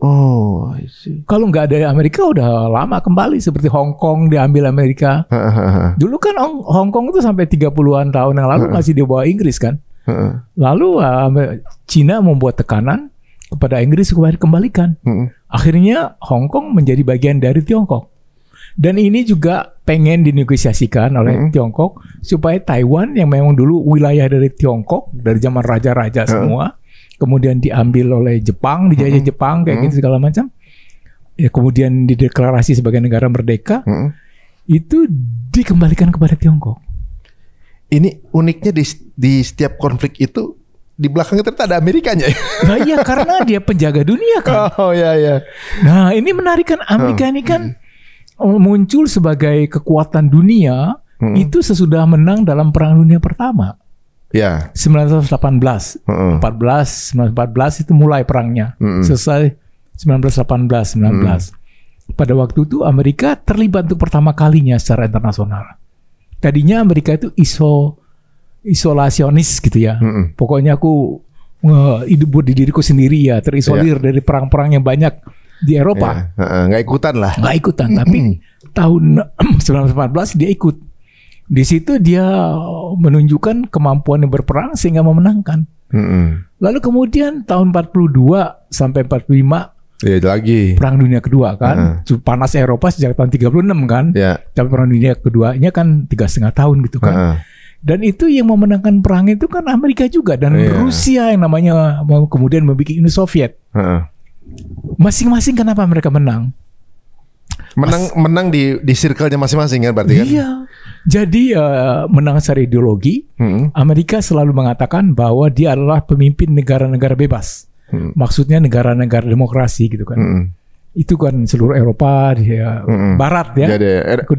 Oh, I see. Kalau nggak ada Amerika udah lama kembali seperti Hong Kong diambil Amerika. Dulu kan Hong Kong itu sampai 30-an tahun yang lalu masih di bawah Inggris kan. Lalu Cina membuat tekanan kepada Inggris supaya dikembalikan. Akhirnya Hong Kong menjadi bagian dari Tiongkok. Dan ini juga pengen dinegosiasikan oleh Tiongkok supaya Taiwan yang memang dulu wilayah dari Tiongkok dari zaman raja-raja semua, kemudian diambil oleh Jepang, dijajah Jepang kayak gitu segala macam. Ya kemudian dideklarasi sebagai negara merdeka, itu dikembalikan kepada Tiongkok. Ini uniknya di setiap konflik itu di belakang ternyata ada Amerikanya. Nah iya karena dia penjaga dunia kan. Oh ya. Nah ini menarik kan, Amerika ini kan muncul sebagai kekuatan dunia itu sesudah menang dalam Perang Dunia Pertama. Ya. 1914 itu mulai perangnya. Selesai 1918. Pada waktu itu Amerika terlibat untuk pertama kalinya secara internasional. Tadinya Amerika itu isolasionis gitu ya. Pokoknya aku hidup buat diriku sendiri ya, terisolir dari perang-perang yang banyak di Eropa. Nggak ikutan lah. Nggak ikutan, tapi tahun 1914 dia ikut. Di situ dia menunjukkan kemampuan yang berperang sehingga memenangkan. Lalu kemudian tahun 42 sampai 45 lagi Perang Dunia Kedua kan. Panas Eropa sejak tahun 36 kan. Tapi Perang Dunia Keduanya kan 3,5 tahun gitu kan. Dan itu yang memenangkan perang itu kan Amerika juga dan Rusia yang namanya kemudian membuat Uni Soviet. Masing-masing kenapa mereka menang? Menang di circle-nya masing-masing kan berarti kan? Iya. Jadi menang secara ideologi. Amerika selalu mengatakan bahwa dia adalah pemimpin negara-negara bebas. Maksudnya negara-negara demokrasi gitu kan. Itu kan seluruh Eropa Barat ya. Jadi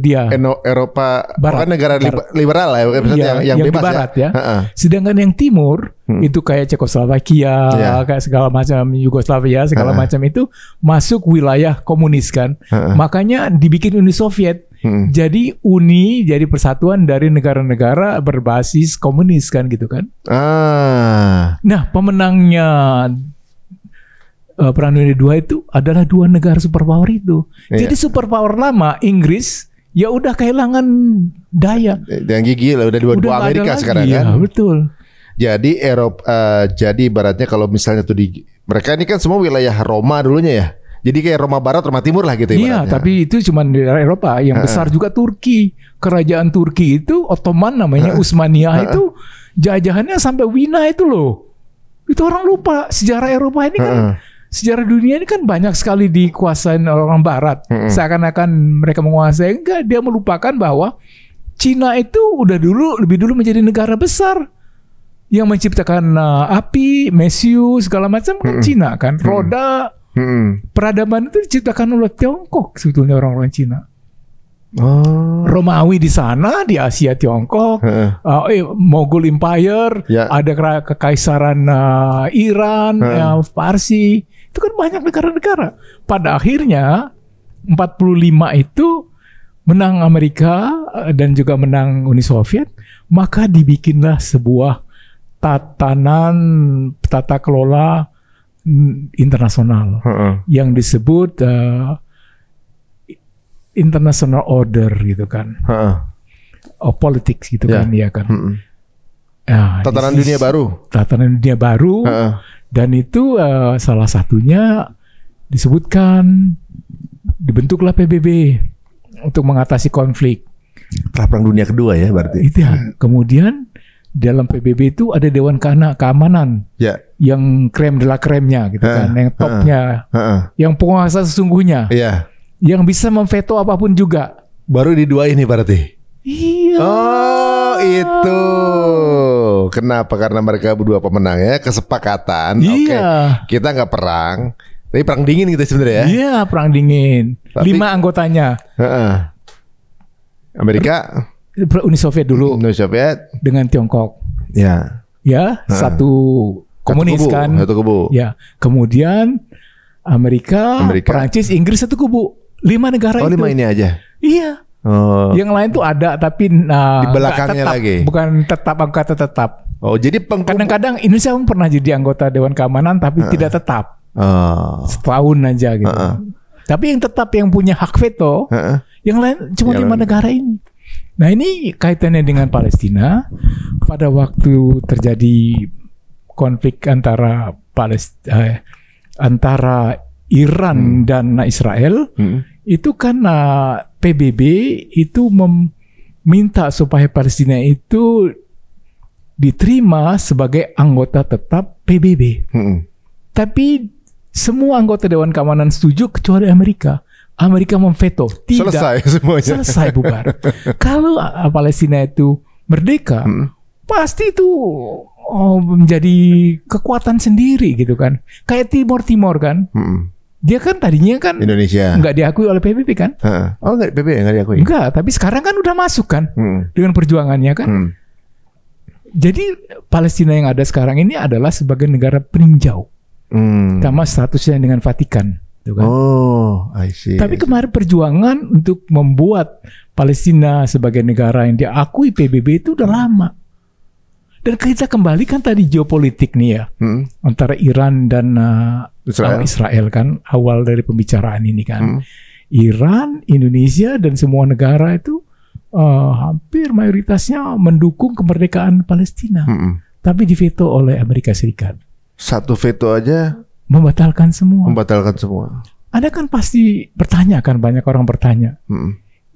dia Eropa Barat, negara liberal lah yang bebas di Barat ya. Sedangkan yang Timur itu kayak Cekoslovakia, kayak segala macam Yugoslavia segala macam itu masuk wilayah komunis kan. Makanya dibikin Uni Soviet. Jadi jadi persatuan dari negara-negara berbasis komunis kan gitu kan. Nah, pemenangnya Perang Dunia II itu adalah dua negara superpower itu. Jadi superpower lama Inggris ya udah kehilangan daya. Yang gigi lah udah dua Amerika sekarang kan. Iya, betul. Jadi jadi ibaratnya kalau misalnya tuh mereka ini kan semua wilayah Roma dulunya ya. Jadi kayak Roma Barat, Roma Timur lah gitu ibaratnya. Iya, tapi itu cuma di Eropa. Yang besar juga Turki. Kerajaan Turki itu Ottoman namanya Utsmaniyah itu jajahannya sampai Wina itu loh. Itu orang lupa sejarah Eropa ini kan. Sejarah dunia ini kan banyak sekali dikuasain orang Barat. Seakan-akan mereka menguasai. Enggak, dia melupakan bahwa Cina itu lebih dulu menjadi negara besar. Yang menciptakan api, mesiu, segala macam kan Cina kan. Roda, peradaban itu diciptakan oleh Tiongkok sebetulnya orang-orang Cina. Romawi di sana, di Asia Tiongkok, Mogul Empire, ada kekaisaran Iran, Parsi, itu kan banyak negara-negara. Pada akhirnya 45 itu menang Amerika dan juga menang Uni Soviet, maka dibikinlah sebuah tata kelola internasional yang disebut international order gitu kan, politics gitu kan, ya kan. Tatanan dunia baru, dan itu salah satunya disebutkan dibentuklah PBB untuk mengatasi konflik. Perang Dunia Kedua ya berarti. Itu ya. Kemudian dalam PBB itu ada Dewan Keamanan yang krem de la kremnya gitu kan, yang topnya, yang penguasa sesungguhnya. Yang bisa memveto apapun juga. Baru di dua ini berarti? Iya. Oh itu. Kenapa? Karena mereka berdua pemenang ya. Kesepakatan. Iya. Kita nggak perang. Tapi perang dingin gitu sebenarnya ya. Iya, perang dingin. Tapi, 5 anggotanya. Amerika. Uni Soviet dulu. Uni Soviet. Dengan Tiongkok. Ya. Ya, satu komunis kan. Satu kubu. Ya. Kemudian Amerika, Perancis, Inggris satu kubu. 5 negara itu. 5 ini aja? Iya. Yang lain tuh ada tapi di belakangnya tetap, lagi. Bukan tetap, anggota tetap. Oh, jadi kadang-kadang Indonesia pun pernah jadi anggota Dewan Keamanan tapi tidak tetap. Setahun aja gitu. Tapi yang tetap yang punya hak veto, yang lain cuma 5 negara ini. Nah, ini kaitannya dengan Palestina. Pada waktu terjadi konflik antara Iran dan Israel, itu kan PBB itu meminta supaya Palestina itu diterima sebagai anggota tetap PBB. Tapi semua anggota Dewan Keamanan setuju kecuali Amerika. Amerika memveto. Tidak. Selesai semuanya. Selesai bubar. Kalau Palestina itu merdeka, pasti itu menjadi kekuatan sendiri gitu kan. Kayak Timor kan. Dia kan tadinya kan Indonesia nggak diakui oleh PBB kan? Oh, nggak, PBB nggak diakui? Enggak, tapi sekarang kan udah masuk kan dengan perjuangannya kan. Jadi Palestina yang ada sekarang ini adalah sebagai negara peninjau, sama statusnya dengan Vatikan, gitu kan? Oh, I see. Tapi kemarin perjuangan untuk membuat Palestina sebagai negara yang diakui PBB itu udah lama. Dan kita kembalikan tadi geopolitik nih ya, antara Iran dan Israel kan, awal dari pembicaraan ini kan. Iran, Indonesia dan semua negara itu hampir mayoritasnya mendukung kemerdekaan Palestina. Tapi diveto oleh Amerika Serikat. Satu veto aja membatalkan semua. Anda kan pasti bertanya kan, banyak orang bertanya.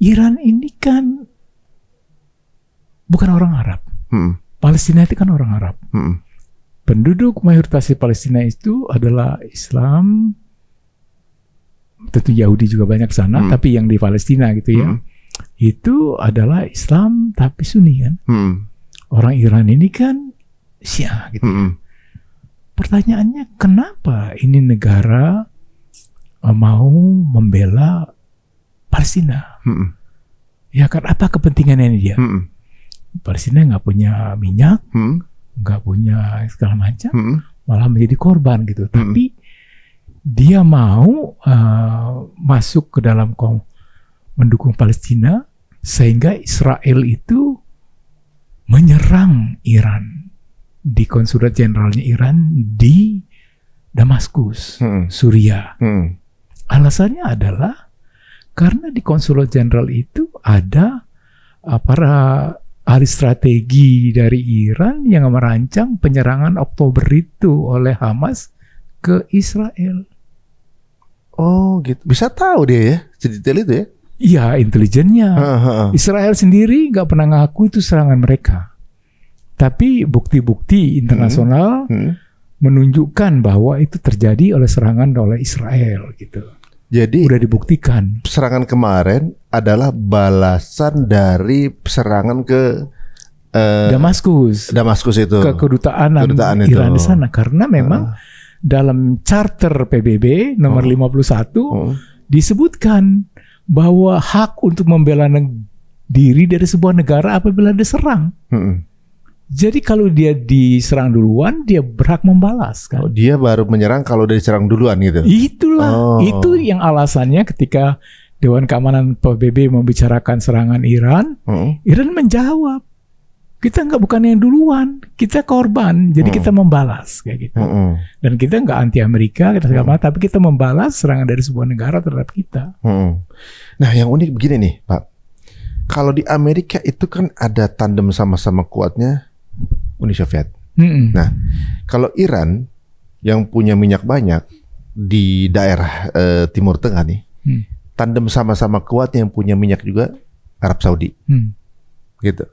Iran ini kan bukan orang Arab. Palestina itu kan orang Arab. Penduduk mayoritas di Palestina itu adalah Islam. Tentu Yahudi juga banyak sana, tapi yang di Palestina gitu ya, itu adalah Islam tapi Sunni kan. Orang Iran ini kan Syiah gitu. Pertanyaannya, kenapa ini negara mau membela Palestina? Ya kan, apa kepentingannya ini dia? Palestina nggak punya minyak, nggak punya segala macam, malah menjadi korban gitu. Tapi dia mau masuk ke dalam mendukung Palestina sehingga Israel itu menyerang Iran di konsulat jenderalnya Iran di Damaskus, Suriah. Alasannya adalah karena di konsulat jenderal itu ada para ahli strategi dari Iran yang merancang penyerangan Oktober itu oleh Hamas ke Israel. Oh gitu, bisa tahu dia ya, sedetail itu ya? Iya, intelijennya. Israel sendiri nggak pernah ngaku itu serangan mereka. Tapi bukti-bukti internasional menunjukkan bahwa itu terjadi oleh serangan oleh Israel gitu. Jadi udah dibuktikan. Serangan kemarin adalah balasan dari serangan ke Damaskus itu, ke kedutaan Iran di sana, karena memang dalam charter PBB nomor 51 disebutkan bahwa hak untuk membela diri dari sebuah negara apabila diserang. Jadi kalau dia diserang duluan, dia berhak membalas kan. Dia baru menyerang kalau dia diserang duluan gitu. Itulah, itu yang alasannya ketika Dewan Keamanan PBB membicarakan serangan Iran, Iran menjawab, kita bukan yang duluan, kita korban, jadi kita membalas kayak gitu. Dan kita nggak anti Amerika, kita segala macam, tapi kita membalas serangan dari sebuah negara terhadap kita. Nah, yang unik begini nih, Pak. Kalau di Amerika itu kan ada tandem sama-sama kuatnya Uni Soviet. Nah, kalau Iran yang punya minyak banyak di daerah Timur Tengah nih, tandem sama-sama kuat yang punya minyak juga Arab Saudi, gitu.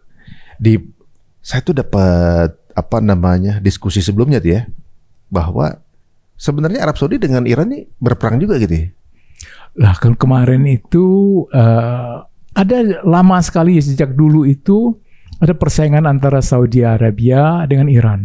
Saya tuh dapat diskusi sebelumnya tuh ya, bahwa sebenarnya Arab Saudi dengan Iran nih berperang juga gitu ya. Lah kan kemarin itu ada lama sekali sejak dulu itu ada persaingan antara Saudi Arabia dengan Iran.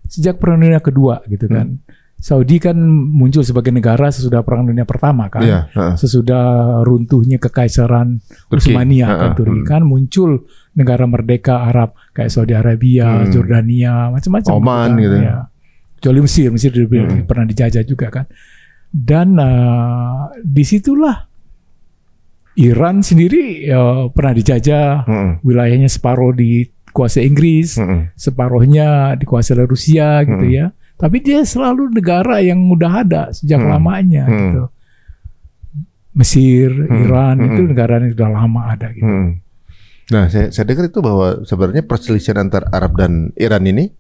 Sejak Perang Dunia Kedua gitu kan. Saudi kan muncul sebagai negara sesudah Perang Dunia Pertama kan. Sesudah runtuhnya kekaisaran Utsmaniyah kan, Turki kan muncul negara merdeka Arab kayak Saudi Arabia, Jordania, macam-macam. Oman gitu. Ya. Kecuali Mesir pernah dijajah juga kan. Dan disitulah Iran sendiri pernah dijajah, wilayahnya separuh dikuasai Inggris, separuhnya dikuasai oleh Rusia gitu ya. Tapi dia selalu negara yang udah ada sejak lamanya gitu. Mesir, Iran itu negara yang sudah lama ada gitu. Nah, saya dengar itu bahwa sebenarnya perselisihan antara Arab dan Iran ini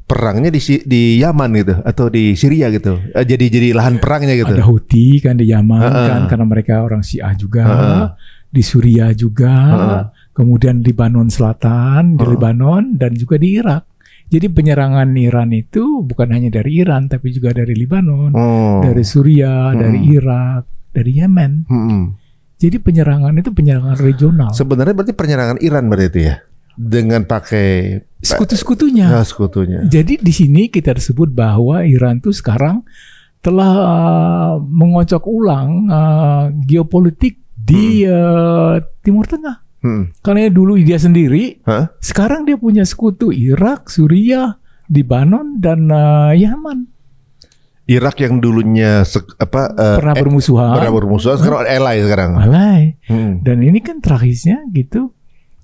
perangnya di Yaman gitu atau di Syria gitu. Jadi lahan perangnya gitu. Ada Houthi kan di Yaman kan karena mereka orang Syiah juga. Di Suriah juga. Kemudian Lebanon Selatan, di Lebanon dan juga di Irak. Jadi penyerangan Iran itu bukan hanya dari Iran tapi juga dari Lebanon, dari Suriah, dari Irak, dari Yemen. Jadi penyerangan itu penyerangan regional. Sebenarnya berarti penyerangan Iran berarti ya? Dengan pakai sekutu-sekutunya. Sekutunya. Jadi di sini kita sebut bahwa Iran tuh sekarang telah mengocok ulang geopolitik di Timur Tengah. Karena dulu dia sendiri, sekarang dia punya sekutu Irak, Suriah, Lebanon dan Yaman. Irak yang dulunya pernah bermusuhan, sekarang ally sekarang. Ally. Dan ini kan tragisnya gitu.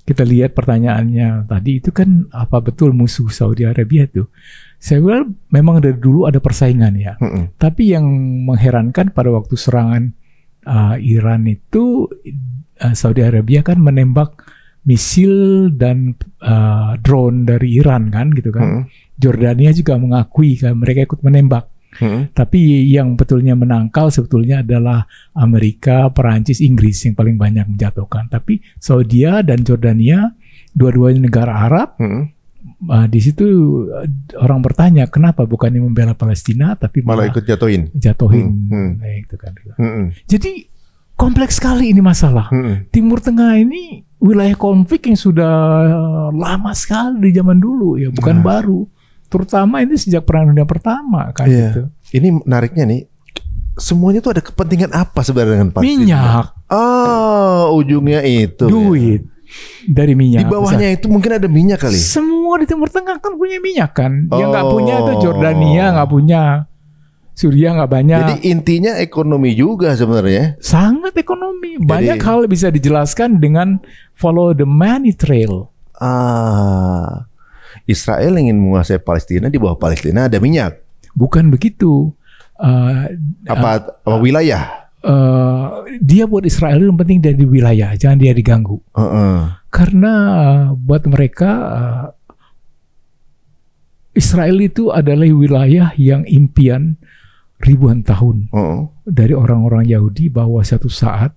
Kita lihat pertanyaannya tadi itu kan apa betul musuh Saudi Arabia itu? Saya bilang memang dari dulu ada persaingan ya. Tapi yang mengherankan pada waktu serangan Iran itu Saudi Arabia kan menembak misil dan drone dari Iran kan gitu kan. Jordania juga mengakui kan mereka ikut menembak. Tapi yang betulnya menangkal sebetulnya adalah Amerika, Perancis, Inggris yang paling banyak menjatuhkan. Tapi Saudi dan Jordania, dua-duanya negara Arab, di situ orang bertanya kenapa bukannya membela Palestina tapi malah ikut jatuhin. Itu kan. Jadi kompleks sekali ini masalah. Timur Tengah ini wilayah konflik yang sudah lama sekali di zaman dulu ya, bukan baru. Terutama ini sejak Perang Dunia Pertama kan gitu. Ini menariknya nih, semuanya tuh ada kepentingan apa sebenarnya dengan Palestina? Minyak. Oh, ujungnya itu. Duit dari minyak. Di bawahnya itu mungkin ada minyak kali. Semua di Timur Tengah kan punya minyak kan. Yang nggak punya itu Jordania nggak punya. Suriah nggak banyak. Jadi intinya ekonomi juga sebenarnya. Sangat ekonomi. Banyak hal bisa dijelaskan dengan follow the money trail. Israel ingin menguasai Palestina, di bawah Palestina ada minyak. Bukan begitu. Apa wilayah? Dia buat Israel yang penting dia di wilayah, jangan dia diganggu. Karena buat mereka Israel itu adalah wilayah yang impian ribuan tahun dari orang-orang Yahudi bahwa suatu saat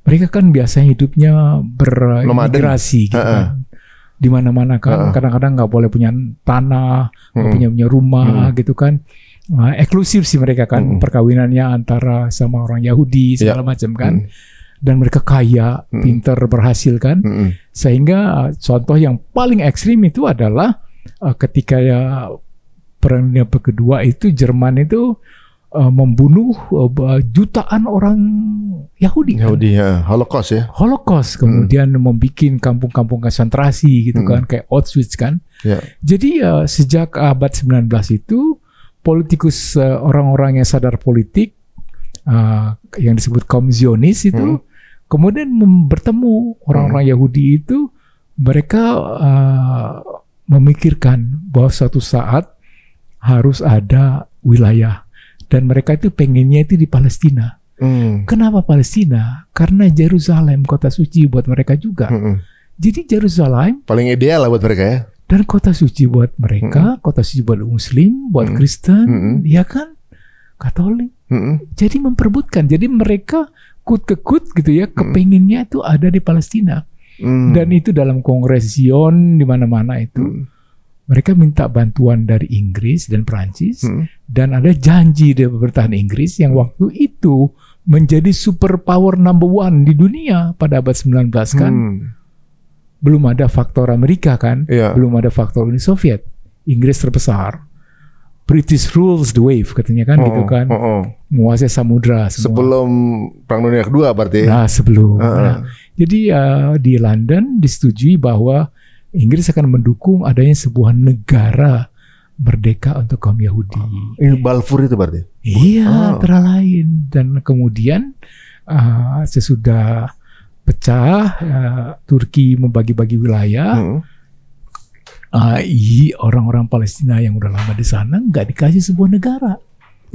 mereka kan biasanya hidupnya bermigrasi gitu kan. Di mana-mana kan kadang-kadang nggak boleh punya tanah, nggak punya rumah gitu kan. Eksklusif sih mereka kan perkawinannya antara sama orang Yahudi segala macam kan. Dan mereka kaya, pintar, berhasil kan. Sehingga contoh yang paling ekstrim itu adalah ketika Perang Dunia Kedua itu Jerman itu membunuh jutaan orang Yahudi. Yahudi ya, Holocaust ya. Holocaust, kemudian membuat kampung-kampung konsentrasi gitu kan, kayak Auschwitz kan. Ya. Jadi sejak abad 19 itu politikus orang-orang yang sadar politik yang disebut kaum Zionis itu kemudian bertemu orang-orang Yahudi itu, mereka memikirkan bahwa suatu saat harus ada wilayah. Dan mereka itu pengennya itu di Palestina. Kenapa Palestina? Karena Yerusalem, kota suci buat mereka juga. Jadi Yerusalem paling ideal lah buat mereka ya. Dan kota suci buat mereka, kota suci buat Muslim, buat Kristen, ya kan, Katolik. Jadi memperebutkan. Jadi mereka kut-kekut gitu ya, kepenginnya itu ada di Palestina. Dan itu dalam Kongres Zion di mana-mana itu. Mereka minta bantuan dari Inggris dan Prancis, dan ada janji dari pemerintahan Inggris yang waktu itu menjadi superpower number one di dunia pada abad 19 kan. Belum ada faktor Amerika kan, belum ada faktor Uni Soviet. Inggris terbesar. British rules the wave katanya kan gitu kan. Menguasai samudra semua. Sebelum Perang Dunia Kedua berarti. Nah, sebelum. Nah, jadi di London disetujui bahwa Inggris akan mendukung adanya sebuah negara merdeka untuk kaum Yahudi. Ini Balfour itu berarti? Iya, antara lain. Dan kemudian sesudah pecah, Turki membagi-bagi wilayah. Orang-orang Palestina yang udah lama di sana nggak dikasih sebuah negara.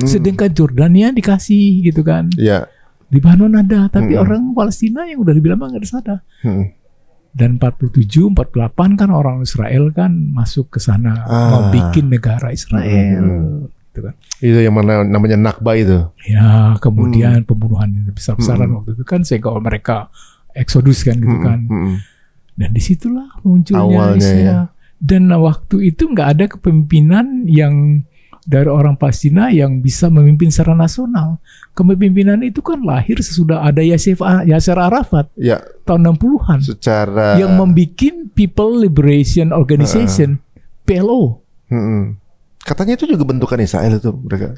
Sedangkan Jordania dikasih gitu kan. Iya. Libanon ada, tapi orang Palestina yang udah dibilang nggak ada sana. Dan 47, 48 kan orang Israel kan masuk ke sana mau bikin negara Israel, gitu kan. Itu yang namanya Nakba itu. Ya, kemudian pembunuhan besar-besaran waktu itu kan sehingga mereka eksodus kan gitu kan. Dan disitulah munculnya Israel. Dan waktu itu nggak ada kepemimpinan yang dari orang Palestina yang bisa memimpin secara nasional. Kepemimpinan itu kan lahir sesudah ada Yasser Arafat tahun 60-an. Secara yang membuat People Liberation Organization, PLO. Katanya itu juga bentukan Israel itu mereka.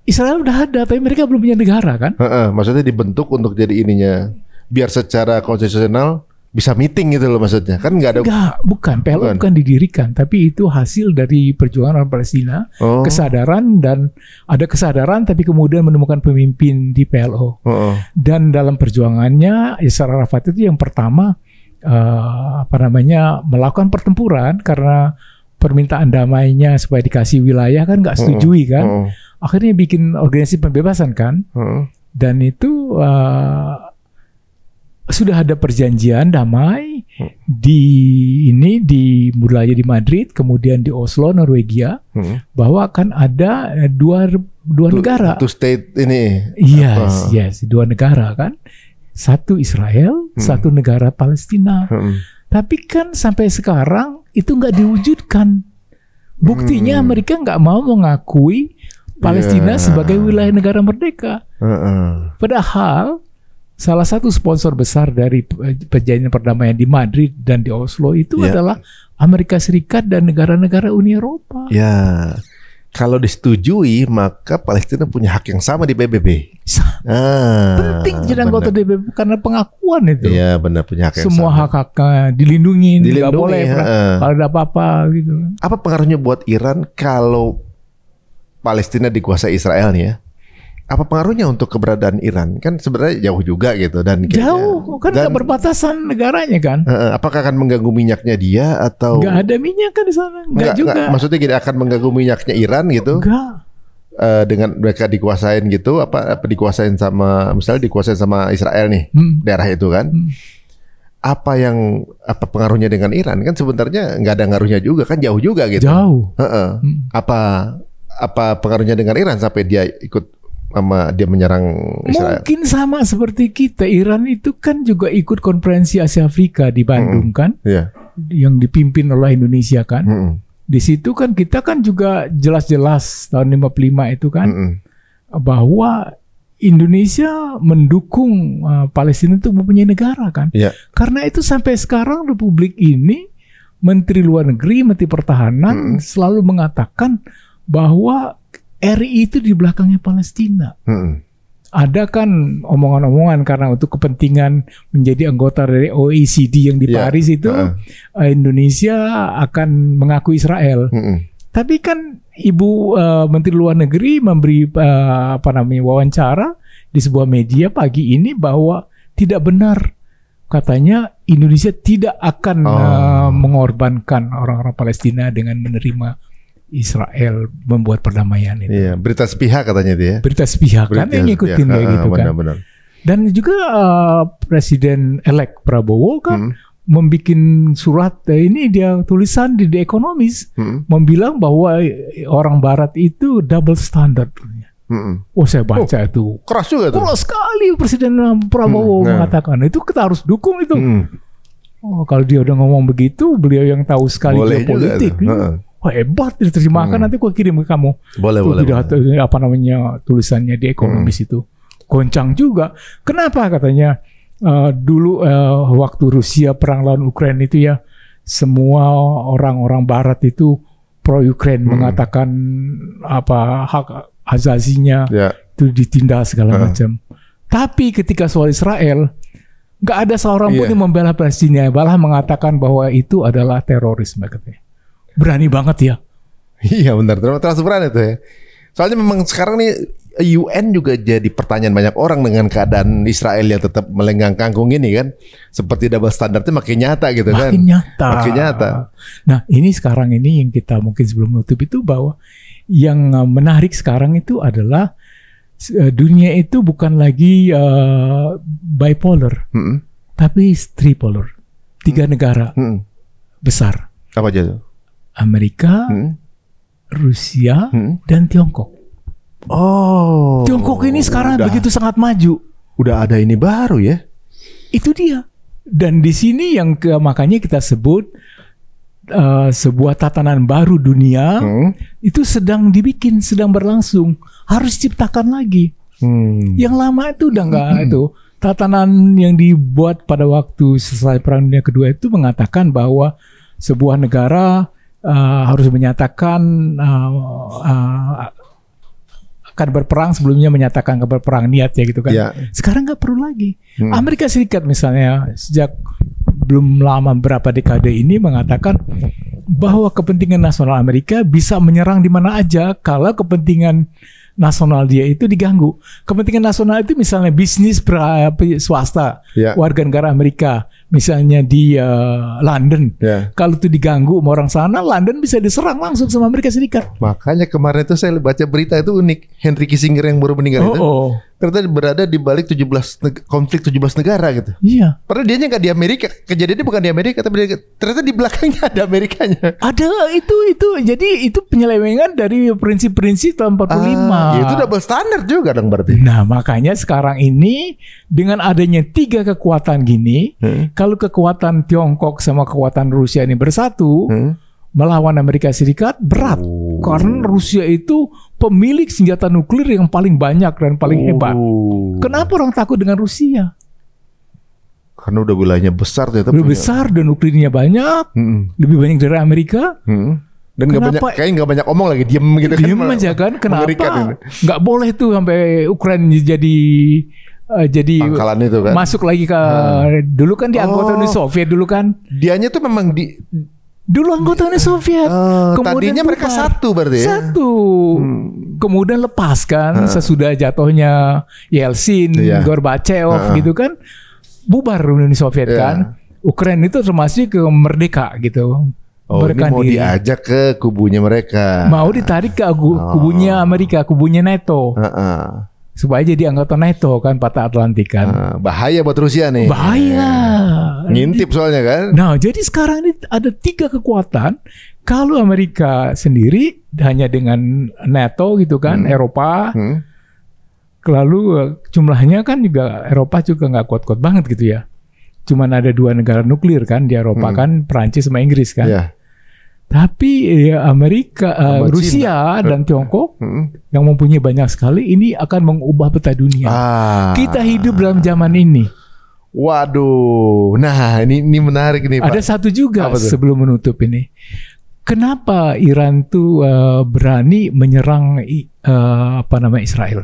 Israel udah ada, tapi mereka belum punya negara kan? Maksudnya dibentuk untuk jadi ininya, biar secara konstitusional bisa meeting gitu loh maksudnya. Kan nggak ada. Bukan. PLO bukan didirikan, tapi itu hasil dari perjuangan orang Palestina, kesadaran, dan ada kesadaran tapi kemudian menemukan pemimpin di PLO. Dan dalam perjuangannya Yasser Arafat itu yang pertama melakukan pertempuran karena permintaan damainya supaya dikasih wilayah kan nggak setujui kan. Akhirnya bikin organisasi pembebasan kan. Dan itu sudah ada perjanjian damai mulai di Madrid, kemudian di Oslo, Norwegia, bahwa akan ada dua negara. Two state ini. Yes, dua negara kan. Satu Israel, satu negara Palestina. Tapi kan sampai sekarang itu nggak diwujudkan. Buktinya mereka nggak mau mengakui Palestina sebagai wilayah negara merdeka. Padahal salah satu sponsor besar dari perjanjian perdamaian di Madrid dan di Oslo itu adalah Amerika Serikat dan negara-negara Uni Eropa. Ya, kalau disetujui maka Palestina punya hak yang sama di PBB. Penting jadi anggota PBB karena pengakuan itu. Iya, benar, punya hak yang semua sama. hak-haknya dilindungi, nggak boleh kalau ada apa-apa gitu. Apa pengaruhnya buat Iran kalau Palestina dikuasai Israel nih ya? Apa pengaruhnya untuk keberadaan Iran? Kan sebenarnya jauh juga gitu dan jauh kan nggak berbatasan negaranya kan. Apakah akan mengganggu minyaknya dia atau nggak ada minyak kan di sana? Nggak juga. Enggak, maksudnya tidak akan mengganggu minyaknya Iran gitu? Enggak. Dengan mereka dikuasain gitu, apa dikuasain sama misalnya dikuasain sama Israel nih daerah itu kan? Apa pengaruhnya dengan Iran? Kan sebenarnya nggak ada ngaruhnya juga kan, jauh juga gitu. Jauh. Apa pengaruhnya dengan Iran sampai dia ikut dia menyerang Israel? Mungkin sama seperti kita. Iran itu kan juga ikut konferensi Asia Afrika di Bandung kan, yang dipimpin oleh Indonesia kan. Di situ kan kita kan juga jelas-jelas tahun 55 itu kan bahwa Indonesia mendukung Palestina itu mempunyai negara kan. Karena itu sampai sekarang Republik ini, Menteri Luar Negeri, Menteri Pertahanan selalu mengatakan bahwa RI itu di belakangnya Palestina. Ada kan omongan-omongan karena untuk kepentingan menjadi anggota dari OECD yang di Paris itu Indonesia akan mengakui Israel. Tapi kan Ibu Menteri Luar Negeri memberi wawancara di sebuah media pagi ini bahwa tidak benar, katanya Indonesia tidak akan mengorbankan orang-orang Palestina dengan menerima Israel membuat perdamaian itu. Iya, berita sepihak katanya itu ya. Berita sepihak kan yang ngikutin kayak gitu kan. Benar. Dan juga Presiden-elect Prabowo kan membuat surat, ini dia tulisan di The Economist, membilang bahwa orang Barat itu double standard. Oh, saya baca itu. Keras juga tuh. Keras sekali Presiden Prabowo mengatakan. Itu kita harus dukung itu. Oh, kalau dia udah ngomong begitu, beliau yang tahu sekali geopolitik. Wah, hebat, diterjemahkan nanti gua kirim ke kamu. Boleh. Tulisannya di Economist itu. Goncang juga. Kenapa katanya dulu waktu Rusia perang lawan Ukraina itu ya, semua orang-orang Barat itu pro Ukraine mengatakan hak azazinya itu ditindas segala macam. Tapi ketika soal Israel, nggak ada seorang pun yang membela Palestina, malah mengatakan bahwa itu adalah terorisme katanya. Berani banget ya. Iya benar, termasuk berani tuh ya. Soalnya memang sekarang nih UN juga jadi pertanyaan banyak orang dengan keadaan Israel yang tetap melenggang kangkung ini kan. Seperti double standardnya makin nyata gitu kan. Makin nyata. Nah ini sekarang ini yang kita mungkin sebelum menutup itu bahwa yang menarik sekarang itu adalah dunia itu bukan lagi bipolar, tapi tripolar. 3 negara besar. Apa aja tuh? Amerika, Rusia, dan Tiongkok. Oh, Tiongkok ini sekarang begitu sangat maju. Udah ada ini baru ya? Itu dia. Dan di sini yang makanya kita sebut sebuah tatanan baru dunia itu sedang dibikin, sedang berlangsung, harus diciptakan lagi. Yang lama itu udah nggak itu. Tatanan yang dibuat pada waktu selesai Perang Dunia Kedua itu mengatakan bahwa sebuah negara harus menyatakan akan berperang sebelumnya menyatakan akan berperang niatnya gitu kan. Sekarang nggak perlu lagi. Amerika Serikat misalnya sejak belum lama berapa dekade ini mengatakan bahwa kepentingan nasional Amerika bisa menyerang di mana aja kalau kepentingan nasional dia itu diganggu. Kepentingan nasional itu misalnya bisnis swasta, warga negara Amerika, misalnya di London. Kalau itu diganggu sama orang sana, London bisa diserang langsung sama Amerika Serikat. Makanya kemarin itu saya baca berita itu unik. Henry Kissinger yang baru meninggal itu ternyata berada di balik konflik 17 negara gitu. Iya. Padahal dianya nggak di Amerika. Kejadiannya bukan di Amerika, tapi ternyata di belakangnya ada Amerikanya. Ada itu. Jadi itu penyelewengan dari prinsip-prinsip tahun 45. Ya itu double standard juga dong berarti. Nah makanya sekarang ini dengan adanya 3 kekuatan gini, kalau kekuatan Tiongkok sama kekuatan Rusia ini bersatu melawan Amerika Serikat berat. Karena Rusia itu pemilik senjata nuklir yang paling banyak dan paling hebat. Kenapa orang takut dengan Rusia? Karena udah wilayahnya besar. Besar dan nuklirnya banyak. Lebih banyak dari Amerika. Dan kayaknya nggak banyak omong lagi, diem gitu kan. Diem aja kan. Kenapa? Nggak boleh tuh sampai Ukraina jadi pangkalan itu kan. Masuk lagi ke dulu kan di anggota Uni Soviet dulu kan. Dianya tuh memang dulu anggota Uni Soviet. Tadinya mereka satu berarti ya? Satu. Kemudian lepas kan sesudah jatuhnya Yeltsin, Gorbachev gitu kan. Bubar Uni Soviet kan. Ukraina itu termasuk ke merdeka gitu. Ini mau diajak ke kubunya mereka. Mau ditarik ke kubunya Amerika, kubunya NATO. Supaya jadi anggota NATO kan, Patah Atlantik kan. Bahaya buat Rusia nih. Bahaya. Ngintip soalnya kan. Nah jadi sekarang ini ada 3 kekuatan. Kalau Amerika sendiri hanya dengan NATO gitu kan, Eropa. Lalu jumlahnya kan juga Eropa juga nggak kuat-kuat banget gitu ya. Cuman ada 2 negara nuklir kan di Eropa kan, Perancis sama Inggris kan. Tapi Amerika, Rusia dan Tiongkok yang mempunyai banyak sekali, ini akan mengubah peta dunia. Kita hidup dalam zaman ini. Waduh, nah ini menarik nih Pak. Ada satu juga sebelum menutup ini. kenapa Iran tuh berani menyerang Israel?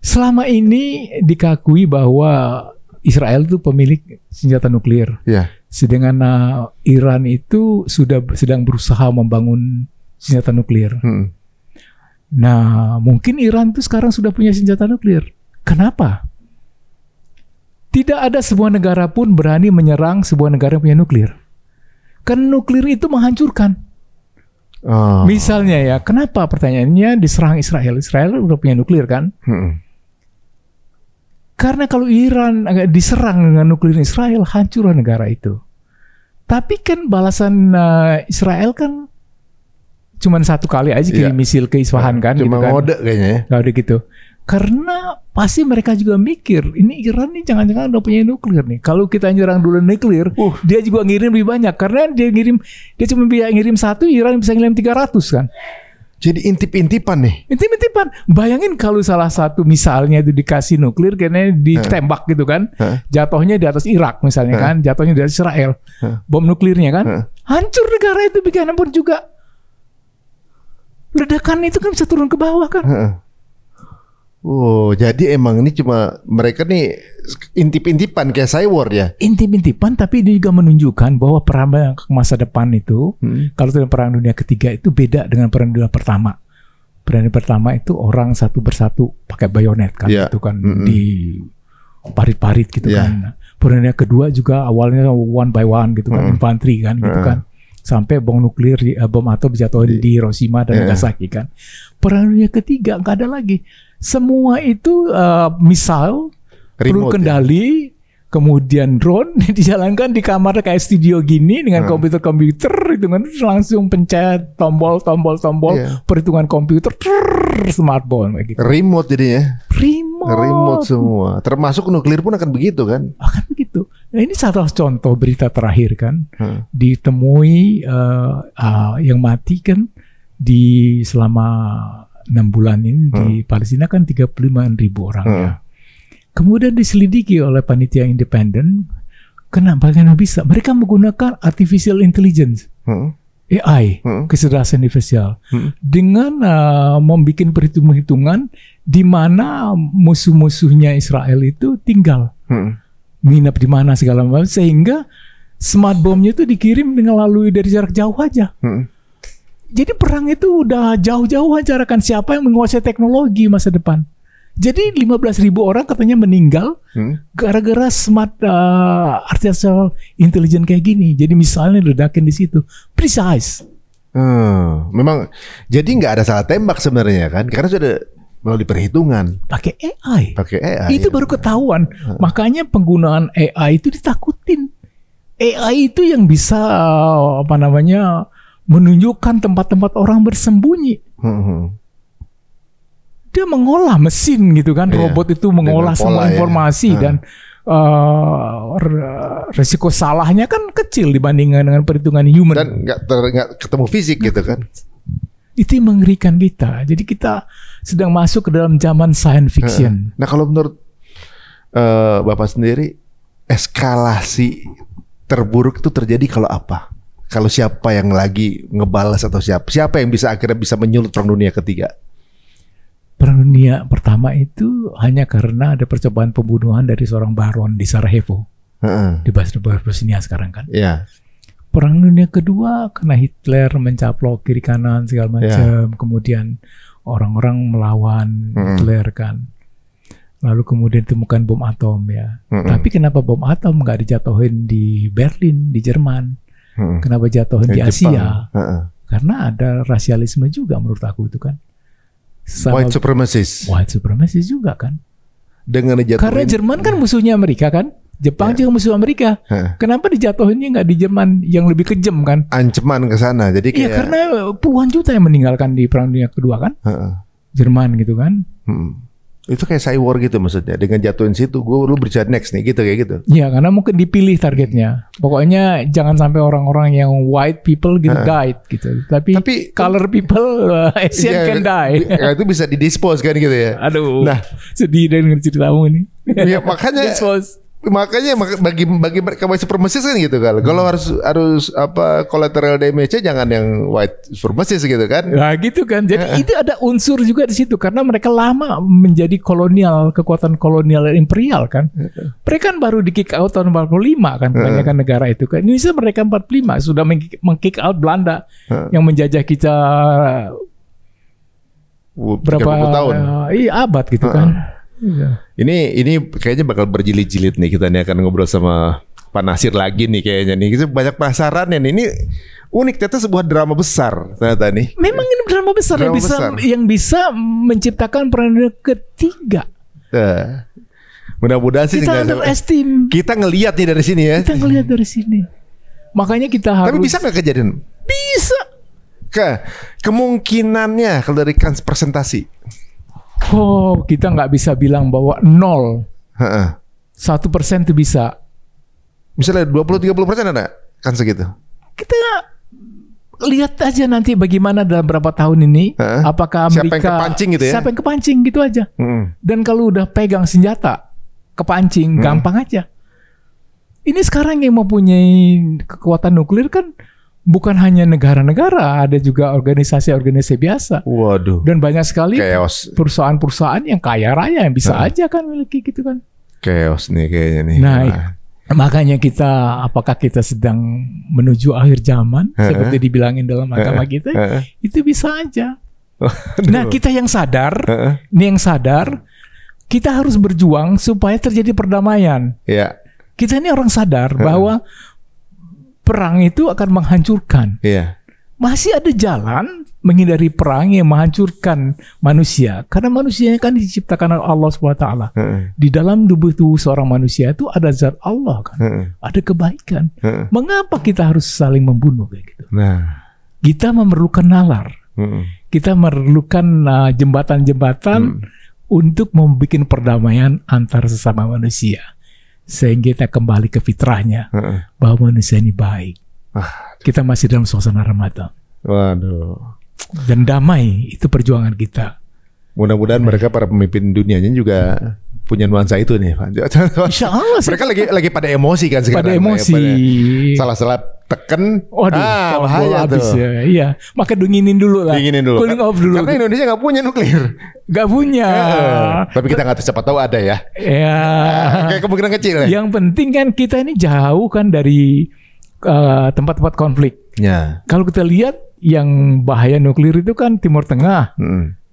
Selama ini dikakui bahwa Israel itu pemilik senjata nuklir. Yeah. Sedangkan Iran itu sedang berusaha membangun senjata nuklir. Nah, mungkin Iran itu sekarang sudah punya senjata nuklir. Kenapa? Tidak ada sebuah negara pun berani menyerang sebuah negara yang punya nuklir. Kan nuklir itu menghancurkan. Misalnya ya, kenapa pertanyaannya diserang Israel? Israel udah punya nuklir kan? Karena kalau Iran diserang dengan nuklir Israel, hancurlah negara itu. Tapi kan balasan Israel kan cuma satu kali aja kirim misil ke Isfahan kan? Cuma gitu kan? ngode kayaknya ya. Ngode gitu. Karena pasti mereka juga mikir, ini Iran nih jangan-jangan udah punya nuklir nih. Kalau kita nyerang dulu nuklir, dia juga ngirim lebih banyak. Karena dia cuma bisa ngirim 1, Iran bisa ngirim 300 kan. Jadi intip-intipan nih. Intip-intipan. Bayangin kalau salah satu misalnya itu dikasih nuklir, karena ditembak gitu kan. Jatuhnya di atas Irak misalnya kan. Jatuhnya di atas Israel. Bom nuklirnya kan. Hancur negara itu bagaimanapun juga. Ledakan itu kan bisa turun ke bawah kan. Oh, jadi emang ini cuma mereka nih intip-intipan kayak cyber ya? Intip-intipan, tapi dia juga menunjukkan bahwa perang masa depan itu, kalau dalam perang dunia ketiga itu beda dengan perang dunia pertama. Perang dunia pertama itu orang satu persatu pakai bayonet kan, itu kan di parit-parit gitu kan. Perang dunia kedua juga awalnya one by one gitu kan, infanteri kan gitu kan. Sampai bom nuklir, bom atom jatuhin di Hiroshima dan Nagasaki kan. Perang dunia ketiga nggak ada lagi. Semua itu misal, perlu kendali, kemudian drone dijalankan di kamar kayak studio gini dengan komputer-komputer itu kan, langsung pencet tombol, perhitungan komputer, smartphone kayak gitu. Remote jadinya. Remote semua. Termasuk nuklir pun akan begitu kan? Akan begitu. Nah, ini salah contoh berita terakhir kan, ditemui yang mati kan selama 6 bulan ini di Palestina kan 35.000 orang ya. Kemudian diselidiki oleh panitia independen, kenapa bisa? Mereka menggunakan artificial intelligence, AI, kecerdasan artifisial, dengan membuat perhitungan-perhitungan di mana musuh-musuhnya Israel itu tinggal, nginap di mana segala macam, sehingga smart bomnya itu dikirim dengan lalui dari jarak jauh aja. Jadi perang itu udah jauh-jauh aja kan, siapa yang menguasai teknologi masa depan. Jadi 15.000 orang katanya meninggal gara-gara smart artificial intelligence kayak gini. Jadi misalnya ledakin di situ, precise. Memang jadi nggak ada salah tembak sebenarnya kan, karena sudah melalui perhitungan. Pakai AI. Itu baru ketahuan. Makanya penggunaan AI itu ditakutin. AI itu yang bisa menunjukkan tempat-tempat orang bersembunyi. Dia mengolah mesin gitu kan, robot itu mengolah semua informasi dan resiko salahnya kan kecil dibandingkan dengan perhitungan human. Dan nggak ketemu fisik gitu kan. Itu yang mengerikan kita. Jadi kita sedang masuk ke dalam zaman science fiction. Nah, kalau menurut Bapak sendiri, eskalasi terburuk itu terjadi kalau apa? Kalau siapa yang lagi ngebalas atau siapa yang akhirnya bisa menyulut perang dunia ketiga? Perang dunia pertama itu hanya karena ada percobaan pembunuhan dari seorang baron di Sarajevo, di Bosnia sekarang kan. Perang dunia kedua karena Hitler mencaplok kiri kanan segala macam, kemudian orang-orang melawan Hitler kan. Lalu kemudian ditemukan bom atom ya. Tapi kenapa bom atom nggak dijatuhin di Berlin, di Jerman? Kenapa jatuhin di Asia? Karena ada rasialisme juga menurut aku itu kan. White supremacist juga kan. Karena Jerman kan musuhnya Amerika kan. Jepang juga musuh Amerika. Kenapa dijatuhinnya nggak di Jerman yang lebih kejam kan? Ancaman ke sana. Jadi kayak karena puluhan juta yang meninggalkan di perang dunia kedua kan. Jerman gitu kan. Itu kayak cyber gitu maksudnya. Dengan jatuhin situ, lu bisa next nih gitu kayak gitu. Iya, karena mungkin dipilih targetnya. Pokoknya jangan sampai orang-orang yang white people gitu died gitu. Tapi color people Asian can die. Ya, itu bisa didispose kan gitu ya. Aduh. Nah, sedih dengan ceritamu ini. Ya makanya Makanya bagi mereka white supremacist kan gitu kan. Kalau harus apa collateral damage jangan yang white supremacist gitu kan. Nah gitu kan. Jadi itu ada unsur juga di situ karena mereka lama menjadi kolonial, kekuatan kolonial dan imperial kan. Mereka kan baru di kick out tahun 45 kan kebanyakan negara itu kan. Indonesia mereka 45 sudah meng-kick out Belanda yang menjajah kita berapa tahun. Iya abad gitu kan. Iya. Ini kayaknya bakal berjilid-jilid nih kita nih akan ngobrol sama Pak Nasir lagi nih kayaknya nih. Kita banyak penasaran ya nih. Ini unik, ternyata sebuah drama besar ternyata nih. Memang ini drama besar yang bisa menciptakan peran ketiga. Mudah-mudahan sih kita underestimate. Kita ngelihat nih dari sini ya. Kita ngelihat dari sini. Makanya kita harus. Tapi bisa nggak kejadian? Bisa. Kemungkinannya kalau dari presentasi. Oh, kita nggak bisa bilang bahwa 0. 1% itu bisa. Misalnya 20-30% ada kan segitu. Kita lihat aja nanti bagaimana dalam berapa tahun ini. Apakah Amerika siapa yang kepancing gitu ya? Siapa yang kepancing gitu aja. Dan kalau udah pegang senjata, kepancing, gampang aja. Ini sekarang yang mempunyai kekuatan nuklir kan bukan hanya negara-negara, ada juga organisasi-organisasi biasa. Waduh. Dan banyak sekali chaos. Perusahaan-perusahaan yang kaya raya yang bisa aja kan miliki gitu kan. Chaos nih kayaknya nih. Nah, makanya apakah kita sedang menuju akhir zaman seperti dibilangin dalam agama kita? Itu bisa aja. Nah, kita yang sadar, kita harus berjuang supaya terjadi perdamaian. Iya. Kita ini orang sadar bahwa perang itu akan menghancurkan. Iya. Masih ada jalan menghindari perang yang menghancurkan manusia. Karena manusia kan diciptakan oleh Allah SWT. Di dalam tubuh seorang manusia itu ada zat Allah kan. Ada kebaikan. Mengapa kita harus saling membunuh kayak gitu? Nah, kita memerlukan nalar. Kita memerlukan jembatan-jembatan untuk membuat perdamaian antar sesama manusia. Sehingga kita kembali ke fitrahnya bahwa manusia ini baik. Kita masih dalam suasana Ramadan. Waduh. Dan damai itu perjuangan kita. Mudah-mudahan mereka para pemimpin dunianya juga punya nuansa itu nih, Pak. Insya Allah. Mereka lagi pada emosi kan sekarang. Pada emosi. Salah-salah teken. Waduh, bahaya tuh. Ya. Iya. Maka dinginin dulu lah. Dinginin dulu. Cooling off dulu. Karena Indonesia nggak punya nuklir. Nggak punya. Tapi kita nggak cepat tahu ada ya. Ya. Kayak kemungkinan kecil ya. Yang penting kan kita ini jauh kan dari tempat-tempat konflik. Ya. Kalau kita lihat yang bahaya nuklir itu kan Timur Tengah.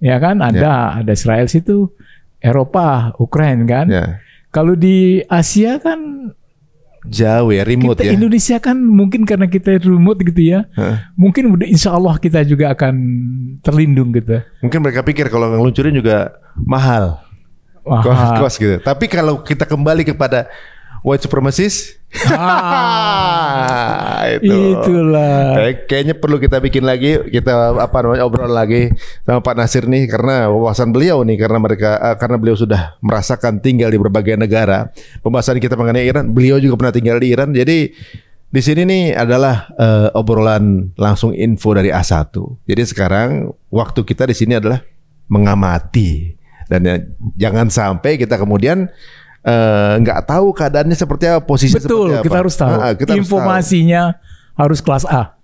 Ya kan ada Israel situ. Eropa, Ukraina kan. Ya. Kalau di Asia kan jauh ya, remote kita, ya. Indonesia kan mungkin karena kita remote gitu ya. Mungkin insya Allah kita juga akan terlindung gitu. Mungkin mereka pikir kalau ngeluncurin juga mahal. Kos gitu. Tapi kalau kita kembali kepada white supremacist, itulah. Kayaknya perlu kita bikin lagi, kita obrol lagi sama Pak Nasir nih, karena wawasan beliau nih, karena beliau sudah merasakan tinggal di berbagai negara. Pembahasan kita mengenai Iran, beliau juga pernah tinggal di Iran. Jadi di sini nih adalah obrolan langsung info dari A1. Jadi sekarang waktu kita di sini adalah mengamati, dan jangan sampai kita kemudian nggak tahu keadaannya seperti apa, posisi seperti apa. Betul, kita harus tahu. Informasinya harus kelas A.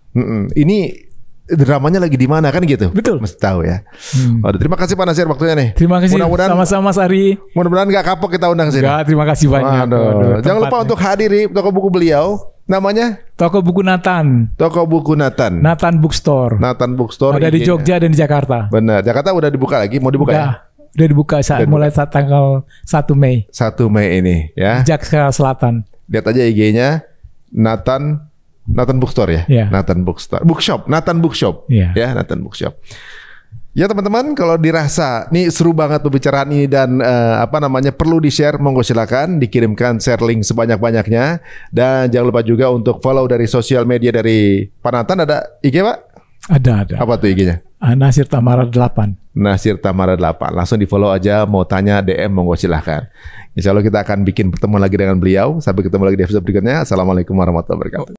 Ini dramanya lagi di mana kan gitu. Betul. Mesti tahu ya. Waduh, terima kasih Pak Nasir waktunya nih. Terima kasih. Sama-sama Mas Ari. Mudah-mudahan nggak kapok kita undang sini. Terima kasih banyak. Waduh. Jangan lupa untuk hadir di toko buku beliau. Namanya? Toko buku Nathan. Toko buku Nathan. Nathan Bookstore. Nathan Bookstore. Ada di Jogja dan di Jakarta. Benar. Jakarta udah dibuka lagi. Mau dibuka ya? Udah dibuka mulai tanggal 1 Mei. 1 Mei ini ya. Jakarta Selatan. Lihat aja IG-nya Nathan Bookstore ya. Yeah. Nathan Bookstore. Bookshop, Nathan Bookshop. Yeah. Ya, Nathan Bookshop. Ya teman-teman, kalau dirasa nih seru banget pembicaraan ini dan perlu di-share, monggo silakan dikirimkan share link sebanyak-banyaknya, dan jangan lupa juga untuk follow dari sosial media dari Pak Nathan. Ada IG, Pak? Ada. Apa tuh IG-nya? Nasir Tamara 8. Nasir Tamara 8. Langsung di follow aja, mau tanya DM monggo silahkan. Insya Allah kita akan bikin pertemuan lagi dengan beliau. Sampai ketemu lagi di episode berikutnya. Assalamualaikum warahmatullahi wabarakatuh.